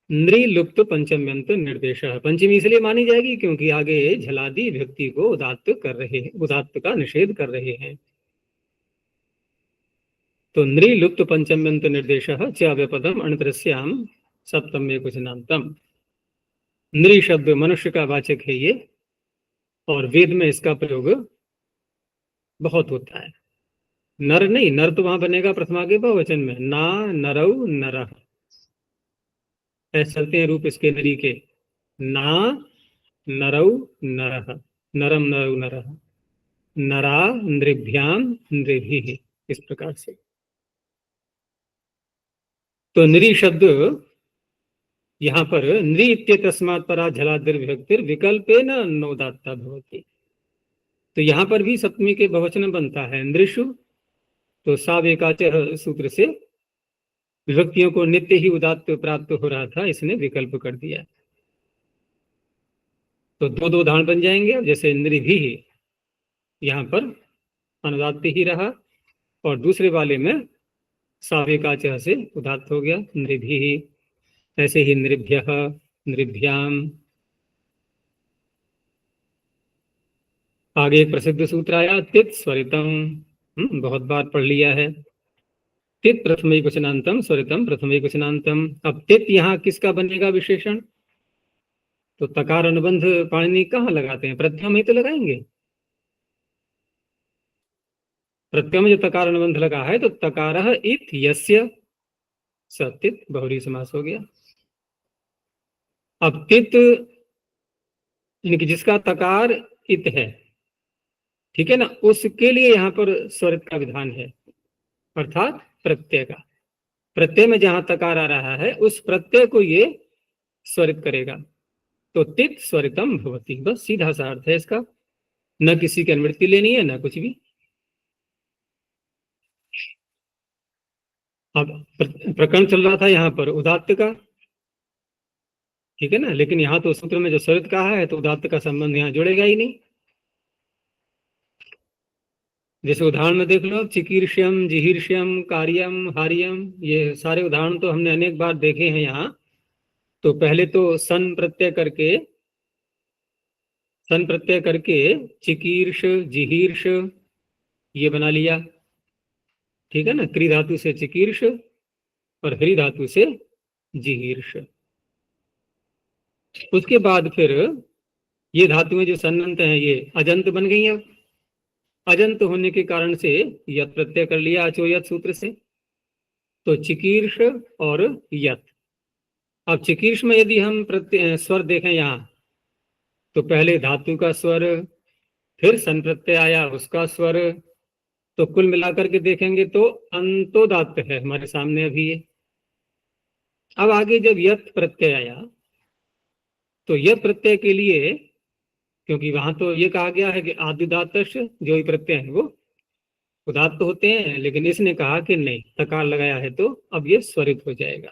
नृ लुप्त पंचम्यंत निर्देश। पंचमी इसलिए मानी जाएगी क्योंकि आगे झलादि व्यक्ति को उदात्त कर रहे हैं, उदात्त का निषेध कर रहे हैं। तो नृ लुप्त पंचम्यंत निर्देश च व्यपदम अणतरस्याम सप्तम एकवचनांतम। नृ शब्द मनुष्य का वाचक है ये, और वेद में इसका प्रयोग बहुत होता है। नर नहीं, नर तो वहां बनेगा प्रथमा के बहुवचन में, ना नरौ नरः, ऐसे चलते हैं रूप इसके नरी के, ना नरौ नरः, नरम नरौ नरः, नरा नृभ्याम नृभिः, इस प्रकार से। तो नृ शब्द यहाँ पर नृ इत्यस्मात् परा झलादिर विभक्तिर विकल्पेन नोदात्ता भवति। तो यहाँ पर भी सप्तमी के बहुवचन बनता है नृषु, तो सावेकाच सूत्र से विभक्तियों को नित्य ही उदात्त प्राप्त हो रहा था, इसने विकल्प कर दिया। तो दो दो उदाहरण बन जाएंगे। जैसे नृभिः यहाँ पर अनुदात्त ही रहा, और दूसरे वाले में सावेकाच से उदात्त हो गया नृभिः। ऐसे ही नृभ्यः, नृभ्याम। आगे एक प्रसिद्ध सूत्र आया तित स्वरितम, बहुत बार पढ़ लिया है। तित प्रथमैकवचनांतम स्वरितम प्रथमैकवचनांतम। अब तित यहाँ किसका बनेगा विशेषण, तो तकार अनुबंध पाणिनि कहाँ लगाते हैं, प्रत्यय में तो लगाएंगे। प्रत्यय में जो तकार अनुबंध लगा है तो तकारः इत यस्य सतित, बहुरी समास हो गया। अब तित यानी कि जिसका तकार इत है, ठीक है ना, उसके लिए यहाँ पर स्वरित का विधान है, अर्थात प्रत्यय का। प्रत्यय में जहां तकार आ रहा है उस प्रत्यय को ये स्वरित करेगा। तो तित स्वरितम भवति, बस सीधा सा अर्थ है इसका, न किसी की अनुवृत्ति लेनी है न कुछ भी। अब प्रकरण चल रहा था यहाँ पर उदात्त का, ठीक है ना, लेकिन यहाँ तो सूत्र में जो स्वरित कहा है तो उदात्त का संबंध यहाँ जुड़ेगा ही नहीं। जैसे उदाहरण में देख लो, चिकीर्ष्यम, जिहीर्ष्यम, कार्यम, हार्यम, ये सारे उदाहरण तो हमने अनेक बार देखे हैं यहाँ। तो पहले तो सन प्रत्यय करके चिकीर्ष, जिहीर्ष ये बना लिया, ठीक है ना, क्री धातु से चिकीर्ष और हरि धातु से जिहीर्ष। उसके बाद फिर ये धातुएं जो सन्नंत हैं ये अजंत बन गई हैं। अजंत होने के कारण से यत प्रत्यय कर लिया अचोयत सूत्र से, तो चिकीर्ष और यत। अब चिकीर्ष में यदि हम प्रत्यय स्वर देखें यहाँ, तो पहले धातु का स्वर, फिर सन प्रत्यय आया उसका स्वर, तो कुल मिलाकर के देखेंगे तो अंतोदात्त है हमारे सामने अभी ये। अब आगे जब यत प्रत्यय आया, तो यत प्रत्यय के लिए, क्योंकि वहां तो ये कहा गया है कि आदिदात जो ही प्रत्यय है वो उदात्त होते हैं, लेकिन इसने कहा कि नहीं, तकार लगाया है तो अब ये स्वरित हो जाएगा।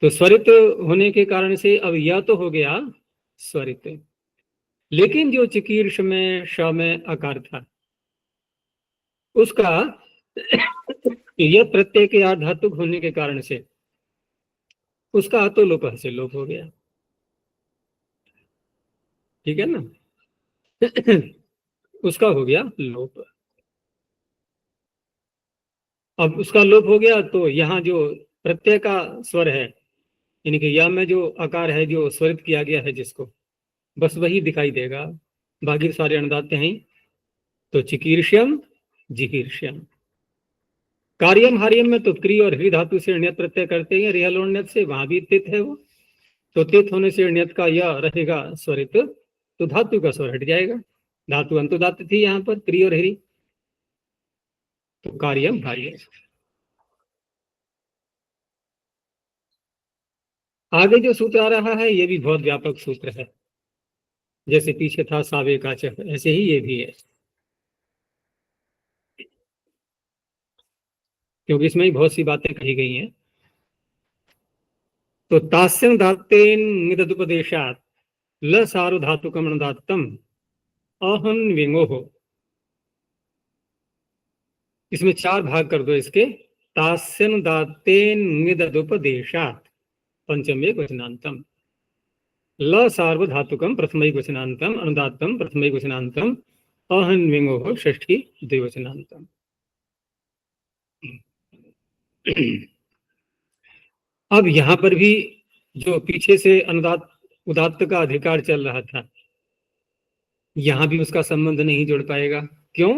तो स्वरित होने के कारण से अब यह तो हो गया स्वरित, लेकिन जो चिकीर्ष में श में अकार था उसका यह प्रत्यय के आधातुक होने के कारण से उसका तो लोप से लोप हो गया। ठीक है ना, उसका हो गया लोप। अब उसका लोप हो गया तो यहाँ जो प्रत्यय का स्वर है, यानी कि या में जो आकार है जो स्वरित किया गया है जिसको, बस वही दिखाई देगा, बाकी सारे अनुदात्त हैं। तो चिकीर्ष्यम जिहीर्ष्यम। कार्यम हार्यम में तो क्री और हृ धातु से ण्यत प्रत्यय करते हैं, रिहलोण्यत से, वहां भी तित है वो, तो तित होने से ण्यत का यह रहेगा स्वरित, तो धातु का स्वर हट जाएगा। धातु अंतुदात्त थी यहाँ पर क्री और हृ, तो कार्यम हार्यम। आगे जो सूत्र आ रहा है ये भी बहुत व्यापक सूत्र है, जैसे पीछे था सावे का च, ऐसे ही ये भी है, क्योंकि इसमें ही बहुत सी बातें कही गई हैं। तो तास्यं धातेन निदुपदेशात ल सार्वधातुकम अनुदात्तम अहन विंगोह। इसमें चार भाग कर दो इसके। तास्यं धातेन निदुपदेशात पंचम एक वचनांतम, ल सार्वधातुकम प्रथम एक वचनांतम, अनुदात्तम प्रथम एक वचनांतम, अहन विंगोह षष्ठी द्विवचनांतम। अब यहां पर भी जो पीछे से अनुदात्त उदात्त का अधिकार चल रहा था, यहां भी उसका संबंध नहीं जुड़ पाएगा। क्यों?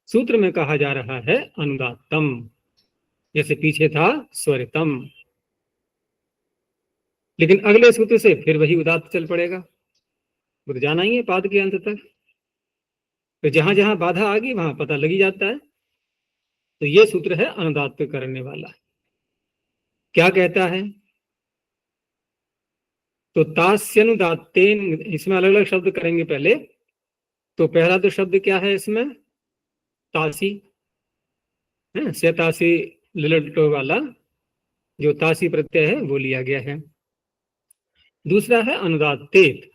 सूत्र में कहा जा रहा है अनुदात्तम, जैसे पीछे था स्वरितम, लेकिन अगले सूत्र से फिर वही उदात्त चल पड़ेगा, वो तो जाना ही है पाद के अंत तक। तो जहां जहां बाधा आ गई वहां पता लगी जाता है। तो ये सूत्र है अनुदात्त करने वाला। क्या कहता है? तो तास्यनुदात्तेन, इसमें अलग अलग शब्द करेंगे पहले। तो पहला तो शब्द क्या है इसमें? तासी है, से तासी लिलटो वाला जो तासी प्रत्यय है वो लिया गया है। दूसरा है अनुदात्तेत,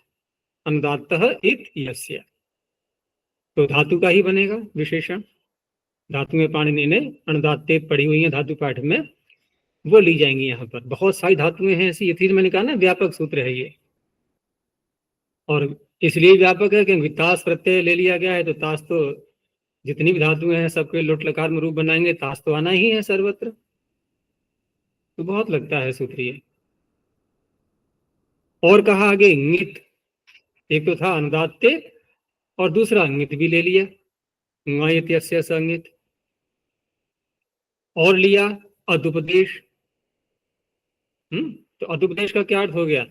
अनुदात्तः इत यस्य, तो धातु का ही बनेगा विशेषण। धातु में पाणिनि ने अनुदात्तेत पढ़ी हुई है धातु पाठ में, वो ली जाएंगी। यहाँ पर बहुत सारी धातुएं हैं ऐसी, ये मैंने कहा ना व्यापक सूत्र है ये, और इसलिए व्यापक है क्योंकि तास प्रत्यय ले लिया गया है। तो तास तो जितनी भी धातुएं हैं सबके लोट लकार में रूप बनाएंगे, तास तो आना ही है सर्वत्र, तो बहुत लगता है सूत्र ये। और कहा आगे इंगित, एक तो था अनुदात्ते और दूसरा अंगित भी ले लिया, संगित, और लिया अदुपदेश। तो अदुपदेश का क्या अर्थ हो गया?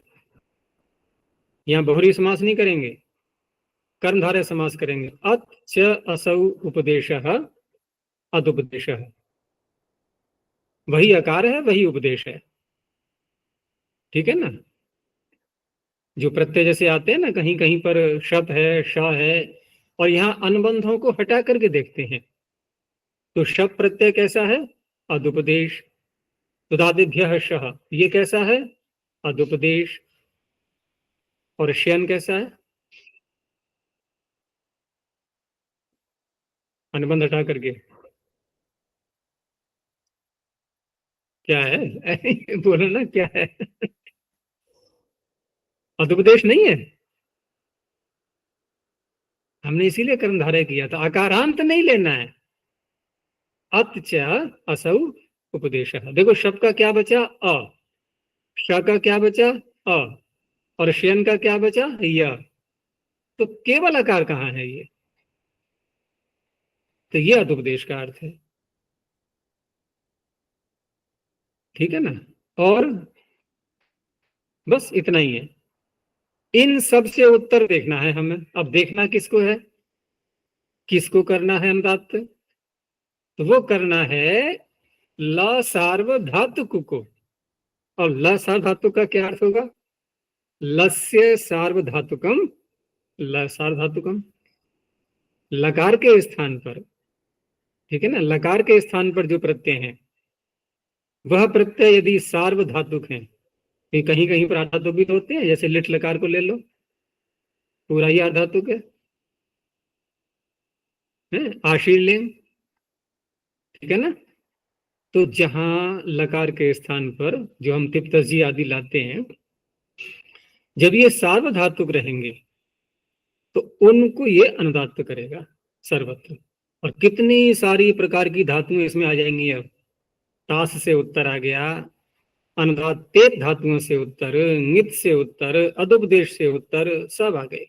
यहाँ बहुरी समास नहीं करेंगे, कर्मधारय समास करेंगे। अत च असौ उपदेशः अदुपदेशः, वही अकार है वही उपदेश है। ठीक है ना, जो प्रत्यय जैसे आते हैं ना, कहीं कहीं पर शप है, श है, और यहाँ अनुबंधों को हटा करके देखते हैं। तो शप प्रत्यय कैसा है? अदुपदेश। तुदादिभ्यः शः, ये कैसा है? अदुपदेश। और शयन कैसा है? अनुबंध हटा करके क्या है? बोलो ना क्या है? अदुपदेश नहीं है, हमने इसीलिए कर्मधारय किया था। आकारांत नहीं लेना है, अत च असौ उपदेशः। देखो शब का क्या बचा अ, श का क्या बचा अ, और शयन का क्या बचा य। तो केवल आकार कहाँ है ये, तो ये अदुपदेश का अर्थ है। ठीक है ना, और बस इतना ही है। इन सब से उत्तर देखना है हमें। अब देखना किसको है, किसको करना है अनुदात्त, तो वो करना है ल सार्वधातुक को। और ल सार्वधातुक का क्या अर्थ होगा, लस्य सार्वधातुकम, ल सार्वधातुकम, लकार के स्थान पर, ठीक है ना, लकार के स्थान पर जो प्रत्यय हैं वह प्रत्यय यदि सार्वधातुक हैं, कहीं कहीं पर आधातुक भी होते हैं, जैसे लिट लकार को ले लो, पूरा ही आधातुक है, आशीर्लिंग, ठीक है ना। तो जहां लकार के स्थान पर जो हम तिप्तजी आदि लाते हैं, जब ये सार्वधातुक रहेंगे तो उनको ये अनुदात्त करेगा सर्वत्र। और कितनी सारी प्रकार की धातुएं इसमें आ जाएंगी। अब तास से उत्तर आ गया, अनुदात्तेत धातुओं से उत्तर, नित से उत्तर, अदुपदेश से उत्तर, सब आ गए।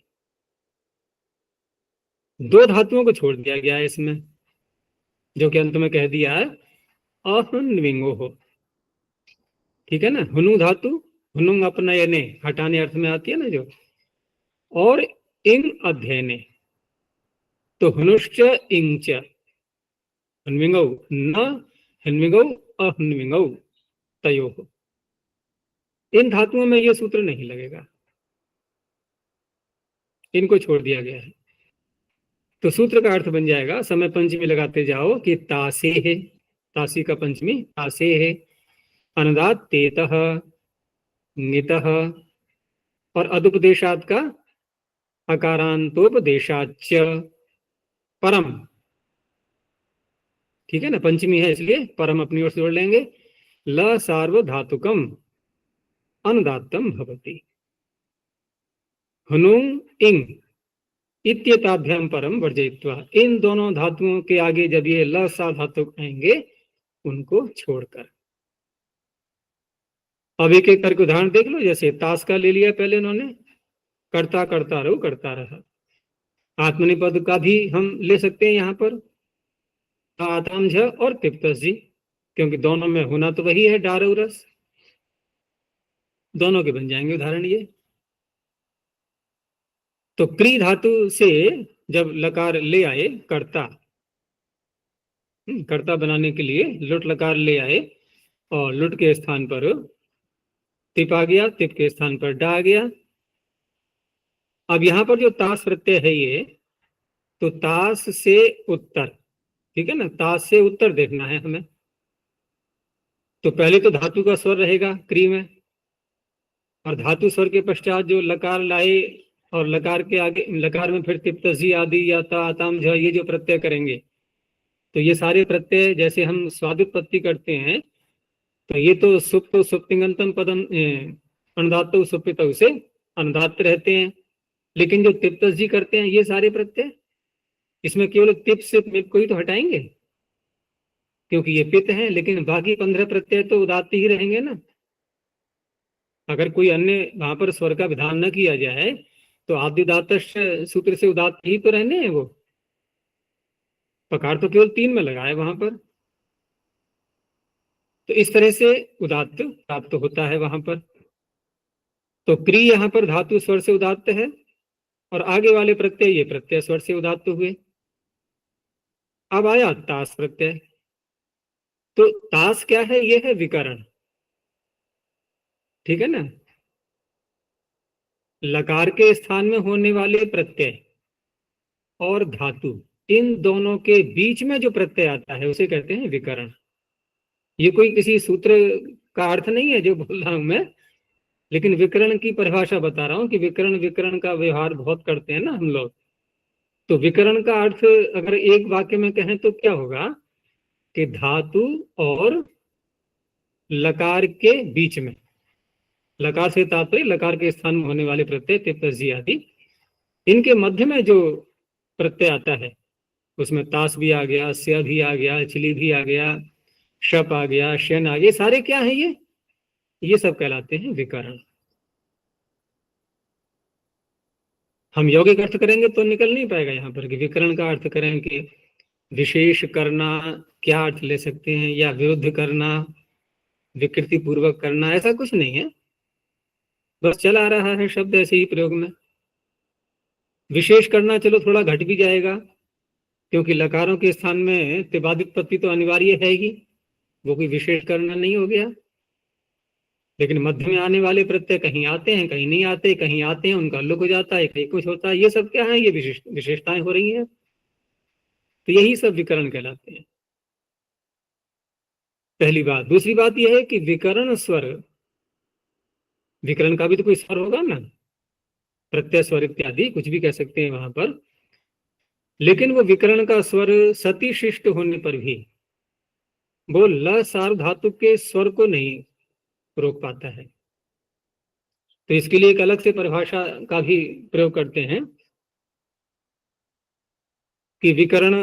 दो धातुओं को छोड़ दिया गया है इसमें, जो कि अंत में कह दिया है अहन्विंगो हो, ठीक है ना। हुनु धातु, हुनुंग अपनयने, हटाने अर्थ में आती है ना जो, और इंग अध्ययने, तो हुनुश्च इंच, हन्विंगौ न हन्विंगौ अहन्विंगौ तयो हो। इन धातुओं में यह सूत्र नहीं लगेगा, इनको छोड़ दिया गया है। तो सूत्र का अर्थ बन जाएगा, समय पंचमी लगाते जाओ कि तासे है, तासी का पंचमी तासे है, अनुदात तेतः नितः, और अदुपदेशात का अकारांतोपदेशाच परम, ठीक है ना, पंचमी है इसलिए परम अपनी ओर से जोड़ लेंगे। ल सार्वधातुकम अनुदात्तम भवति, हुनुंग इंग इत्येताभ्याम परम वर्जयित्वा। इन दोनों धातुओं के आगे जब ये ल सा धातुक आएंगे उनको छोड़कर। अब एक एक करके उदाहरण देख लो। जैसे ताश का ले लिया पहले उन्होंने, करता करता रहो करता रहा। आत्मनिपद का भी हम ले सकते हैं यहाँ पर, आताम झ और तिप्तस जी, क्योंकि दोनों में होना तो वही है, डार रस, दोनों के बन जाएंगे उदाहरण ये। तो क्री धातु से जब लकार ले आए कर्ता, कर्ता बनाने के लिए लुट लकार ले आए, और लुट के स्थान पर तिप आ गया, तिप के स्थान पर डा आ गया। अब यहां पर जो तास प्रत्यय है ये, तो तास से उत्तर, ठीक है ना, तास से उत्तर देखना है हमें। तो पहले तो धातु का स्वर रहेगा क्री में, और धातु स्वर के पश्चात जो लकार लाए, और लकार के आगे लकार में फिर तिप्तजी आदि या ता आताम झ ये जो प्रत्यय करेंगे, तो ये सारे प्रत्यय जैसे हम स्वादुत्पत्ति करते हैं, तो ये तो सुप्त सुप्तिंगंतम पदम अनुदात्त सुप्त से अनुदात्त रहते हैं। लेकिन जो तिप्तस जी करते हैं ये सारे प्रत्यय, इसमें केवल तिप से मिप को ही तो हटाएंगे क्योंकि ये पित्त है, लेकिन बाकी 15 प्रत्यय तो उदात्त ही रहेंगे ना। अगर कोई अन्य वहां पर स्वर का विधान न किया जाए तो आद्युदात्त सूत्र से उदात्त ही तो रहने हैं वो। पकार तो केवल 3 में लगा है वहां पर, तो इस तरह से उदात्त प्राप्त होता है वहां पर। तो क्री यहां पर धातु स्वर से उदात्त है, और आगे वाले प्रत्यय ये प्रत्यय स्वर से उदात्त हुए। अब आया तास प्रत्यय। तो तास क्या है, ये है विकरण, ठीक है ना। लकार के स्थान में होने वाले प्रत्यय और धातु, इन दोनों के बीच में जो प्रत्यय आता है उसे कहते हैं विकरण। ये कोई किसी सूत्र का अर्थ नहीं है जो बोल रहा हूं मैं, लेकिन विकरण की परिभाषा बता रहा हूं कि विकरण विकरण का व्यवहार बहुत करते हैं ना हम लोग। तो विकरण का अर्थ अगर एक वाक्य में कहें तो क्या होगा कि धातु और लकार के बीच में, लकार से तात्पर्य लकार के स्थान में होने वाले प्रत्यय तिप्तजी आदि, इनके मध्य में जो प्रत्यय आता है उसमें तास भी आ गया, स्य भी आ गया, चिली भी आ गया, शप आ गया, शन आ गया, सारे क्या है ये सब कहलाते हैं विकरण। हम यौगिक अर्थ करेंगे तो निकल नहीं पाएगा यहाँ पर कि विकरण का अर्थ करें कि विशेष करना, क्या अर्थ ले सकते हैं, या विरुद्ध करना, विकृति पूर्वक करना, ऐसा कुछ नहीं है, बस चला रहा है शब्द ऐसे ही प्रयोग में। विशेष करना चलो थोड़ा घट भी जाएगा, क्योंकि लकारों के स्थान में तिबादित पत्ती तो अनिवार्य है ही, वो कोई विशेष करना नहीं हो गया। लेकिन मध्य में आने वाले प्रत्यय कहीं आते हैं, कहीं नहीं आते, कहीं आते हैं उनका लुक हो जाता है, कहीं कुछ होता है, ये सब क्या है, ये विशेषताएं हो रही हैं। तो यही सब विकरण कहलाते हैं, पहली बात। दूसरी बात यह है कि विकरण स्वर, विकरण का भी तो कोई स्वर होगा ना, प्रत्यय स्वर इत्यादि कुछ भी कह सकते हैं वहां पर, लेकिन वो विकरण का स्वर सती शिष्ट होने पर भी वो ल सार्व धातु के स्वर को नहीं रोक पाता है। तो इसके लिए एक अलग से परिभाषा का भी प्रयोग करते हैं कि विकरण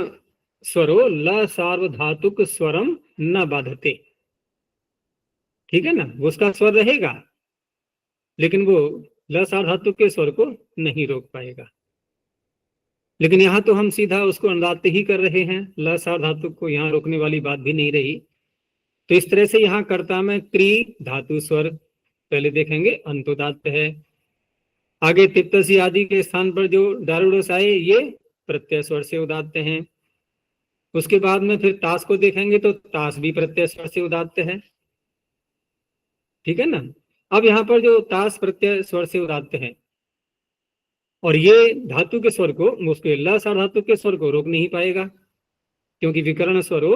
स्वरो ल सार्वधातुक स्वरम न बाधते। ठीक है ना, वो उसका स्वर रहेगा लेकिन वो ल सार्वधातुक के स्वर को नहीं रोक पाएगा। लेकिन यहाँ तो हम सीधा उसको अनुदात्त ही कर रहे हैं, ल सार्वधातुक को यहाँ रोकने वाली बात भी नहीं रही। तो इस तरह से यहाँ कर्ता में क्री धातु स्वर पहले देखेंगे, अंतोदात्त है। आगे तिप्तसी आदि के स्थान पर जो दारुड़स आए ये प्रत्यय स्वर से उदात्त हैं। उसके बाद में फिर तास को देखेंगे तो तास भी प्रत्यय स्वर से उदात्त है। ठीक है ना। अब यहाँ पर जो तास प्रत्यय स्वर से उदात्त है और ये धातु के स्वर को, उसके ल सार धातु के स्वर को रोक नहीं पाएगा, क्योंकि विकरण स्वरो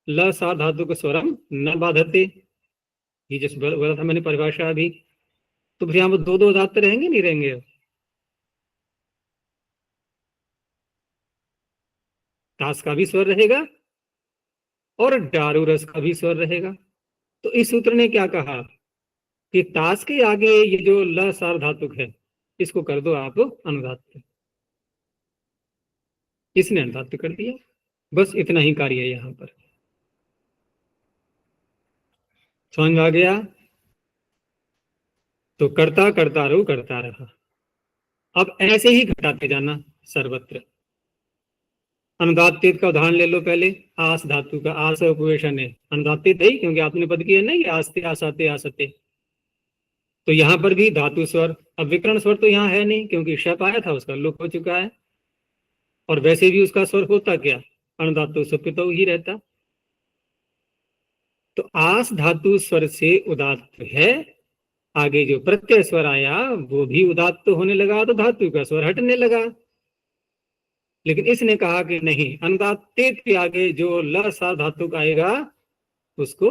ल सार धातु के स्वरम न बाधते, ये जिस बोला था मैंने परिभाषा अभी। तो फिर यहाँ पर दो उदात्त रहेंगे नहीं रहेंगे, तास का भी स्वर रहेगा और डारुरस का भी स्वर रहेगा। तो इस सूत्र ने क्या कहा कि तास के आगे ये जो ल सार धातुक है इसको कर दो आप अनुदात्त, इसने अनुदात्त कर दिया, बस इतना ही कार्य है यहां पर। समझ में आ गया। तो करता करता रो करता रहा। अब ऐसे ही घटाते जाना सर्वत्र। अनुदात्तित का उदाहरण ले लो पहले, आस धातु का, आस उपवेशन है, अनुदात्तित है क्योंकि आपने पद किया नहीं, आस्ते आसाते आसते। तो यहां पर भी धातु स्वर, अब विकरण स्वर तो यहाँ है नहीं क्योंकि शप आया था, उसका लुक हो चुका है, और वैसे भी उसका स्वर होता क्या, अनुदात्तु सुपित ही रहता। तो आस धातु स्वर से उदात्त है, आगे जो प्रत्यय स्वर आया वो भी उदात्त होने लगा, तो धातु का स्वर हटने लगा। लेकिन इसने कहा कि नहीं, अनुदात्तित के आगे जो ल सा धातु का आएगा उसको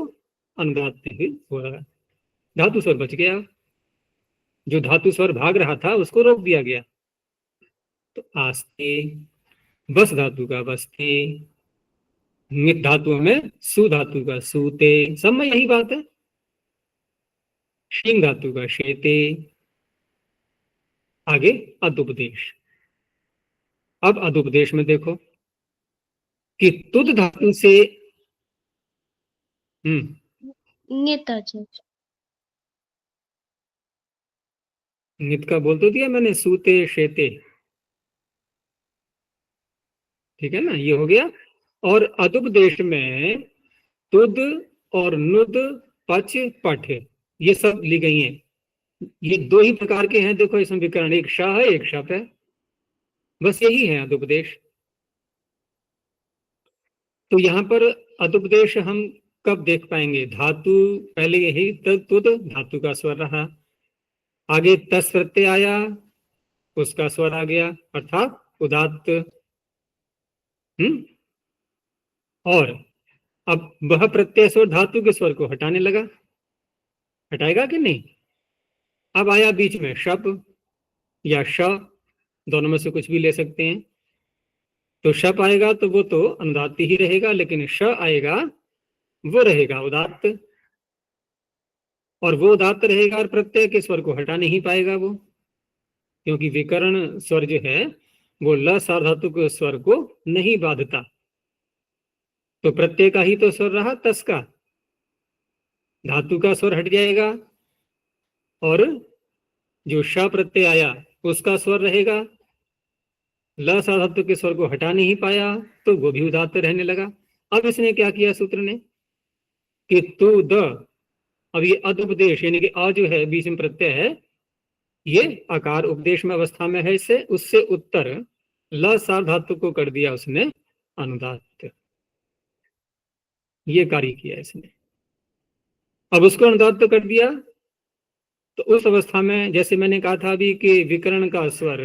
अनुदात्त ही होगा, धातु स्वर बच गया, जो धातु स्वर भाग रहा था उसको रोक दिया गया। तो आस्ते, बस धातु का बसते, मित धातु में सु धातु का सूते, सब में यही बात है, शींग धातु का शेते। आगे अदुपदेश। अब अदुपदेश में देखो कि तुद धातु से नित आचार्य। नित का बोल तो दिया मैंने, सूते शेते, ठीक है ना, ये हो गया। और अदुपदेश में तुद और नुद पच पठ ये सब ली गई हैं। ये दो ही प्रकार के हैं, देखो इसमें विकरण, एक शाह है एक शप है, बस यही है अदुपदेश। तो यहाँ पर अदुपदेश हम कब देख पाएंगे, धातु पहले यही तुद धातु का स्वर रहा, आगे तस प्रत्यय आया उसका स्वर आ गया अर्थात उदात्त। और अब वह प्रत्यय स्वर धातु के स्वर को हटाने लगा, हटाएगा कि नहीं। अब आया बीच में शप या श, दोनों में से कुछ भी ले सकते हैं। तो शप आएगा तो वो तो अनुदात्त ही रहेगा, लेकिन श आएगा वो रहेगा उदात्त, और वो उदात्त रहेगा और प्रत्यय के स्वर को हटा नहीं पाएगा वो, क्योंकि विकरण स्वर जो है वो ल सार्वधातुक स्वर को नहीं बाधता। तो प्रत्यय का ही तो स्वर रहा तस का, धातु का स्वर हट जाएगा और जो श प्रत्यय आया उसका स्वर रहेगा। ल सार्वधातुक के स्वर को हटा नहीं पाया तो वो भी उदात्त रहने लगा। अब इसने क्या किया सूत्र ने कि तू द, अब ये अद उपदेश यानी कि अ जो है बीच में प्रत्यय है, ये आकार उपदेश में अवस्था में है, इससे उससे उत्तर ल सार्वधातुक को कर दिया उसने अनुदात्त। ये कार्य किया इसने। अब उसको अनुदात्त कर दिया तो उस अवस्था में जैसे मैंने कहा था अभी कि विकर्ण का स्वर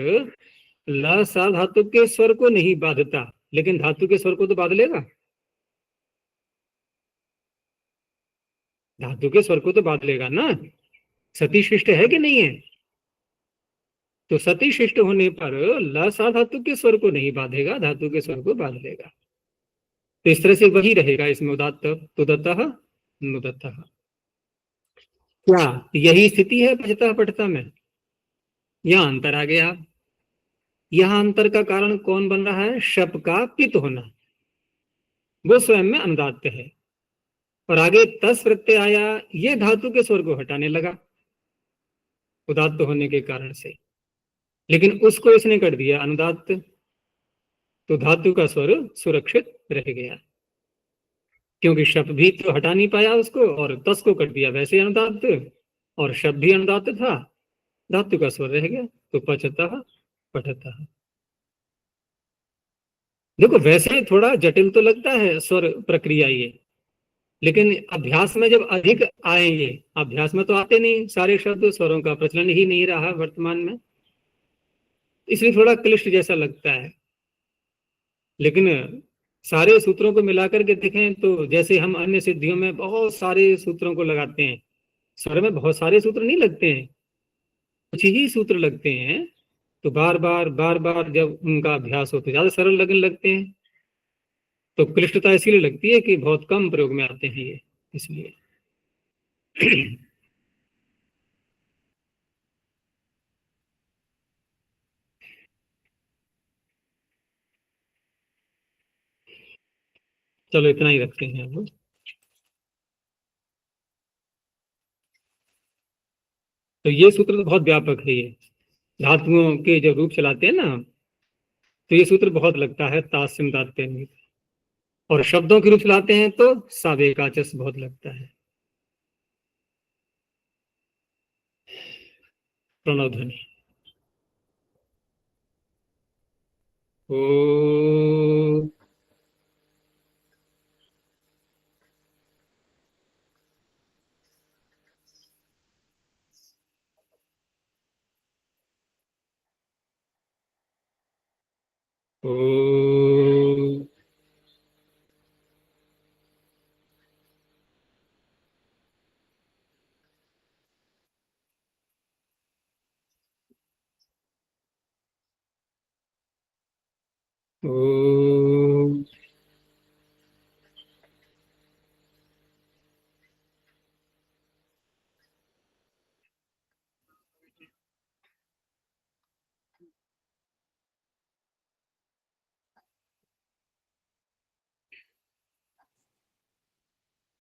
ल सार्वधातुक के स्वर को नहीं बाधता, लेकिन धातु के स्वर को तो बाध लेगा। धातु के स्वर को तो बाध लेगा ना, सती शिष्ट है कि नहीं है। तो सती शिष्ट होने पर ल सार्वधातुक के स्वर को नहीं बाधेगा, धातु के स्वर को बाध लेगा। तो इस तरह से वही रहेगा इसमें उदात्त तुदतः नुदतः। क्या यही स्थिति है पठता पठता में? यहां अंतर आ गया। यहां अंतर का कारण कौन बन रहा है? शप का पित होना, वो स्वयं में अनुदात्त है। और आगे तस प्रत्यय आया, ये धातु के स्वर को हटाने लगा उदात्त होने के कारण से, लेकिन उसको इसने कर दिया अनुदात्त, तो धातु का स्वर सुरक्षित रह गया। क्योंकि शब्द भी तो हटा नहीं पाया उसको, और तस को कर दिया वैसे अनुदात्त, और शब्द भी अनुदात्त था, धातु का स्वर रह गया, तो पचतः पठतः। देखो वैसे थोड़ा जटिल तो लगता है स्वर प्रक्रिया ये, लेकिन अभ्यास में जब अधिक आएंगे, अभ्यास में तो आते नहीं सारे शब्द, स्वरों का प्रचलन ही नहीं रहा वर्तमान में, इसलिए थोड़ा क्लिष्ट जैसा लगता है। लेकिन सारे सूत्रों को मिलाकर के देखें तो जैसे हम अन्य सिद्धियों में बहुत सारे सूत्रों को लगाते हैं, स्वर में बहुत सारे सूत्र नहीं लगते हैं, कुछ ही सूत्र लगते हैं। तो बार बार जब उनका अभ्यास हो तो ज्यादा सरल लगने लगते हैं। तो क्लिष्टता इसीलिए लगती है कि बहुत कम प्रयोग में आते हैं ये, इसलिए। चलो इतना ही रखते हैं अब। तो ये सूत्र तो बहुत व्यापक है, ये धातुओं के जो रूप चलाते हैं ना, तो ये सूत्र बहुत लगता है तास्यम दात्य में। और शब्दों के रूप चलाते हैं तो सावेकाचस बहुत लगता है। प्रणव ध्वनि ओ। ओ ओ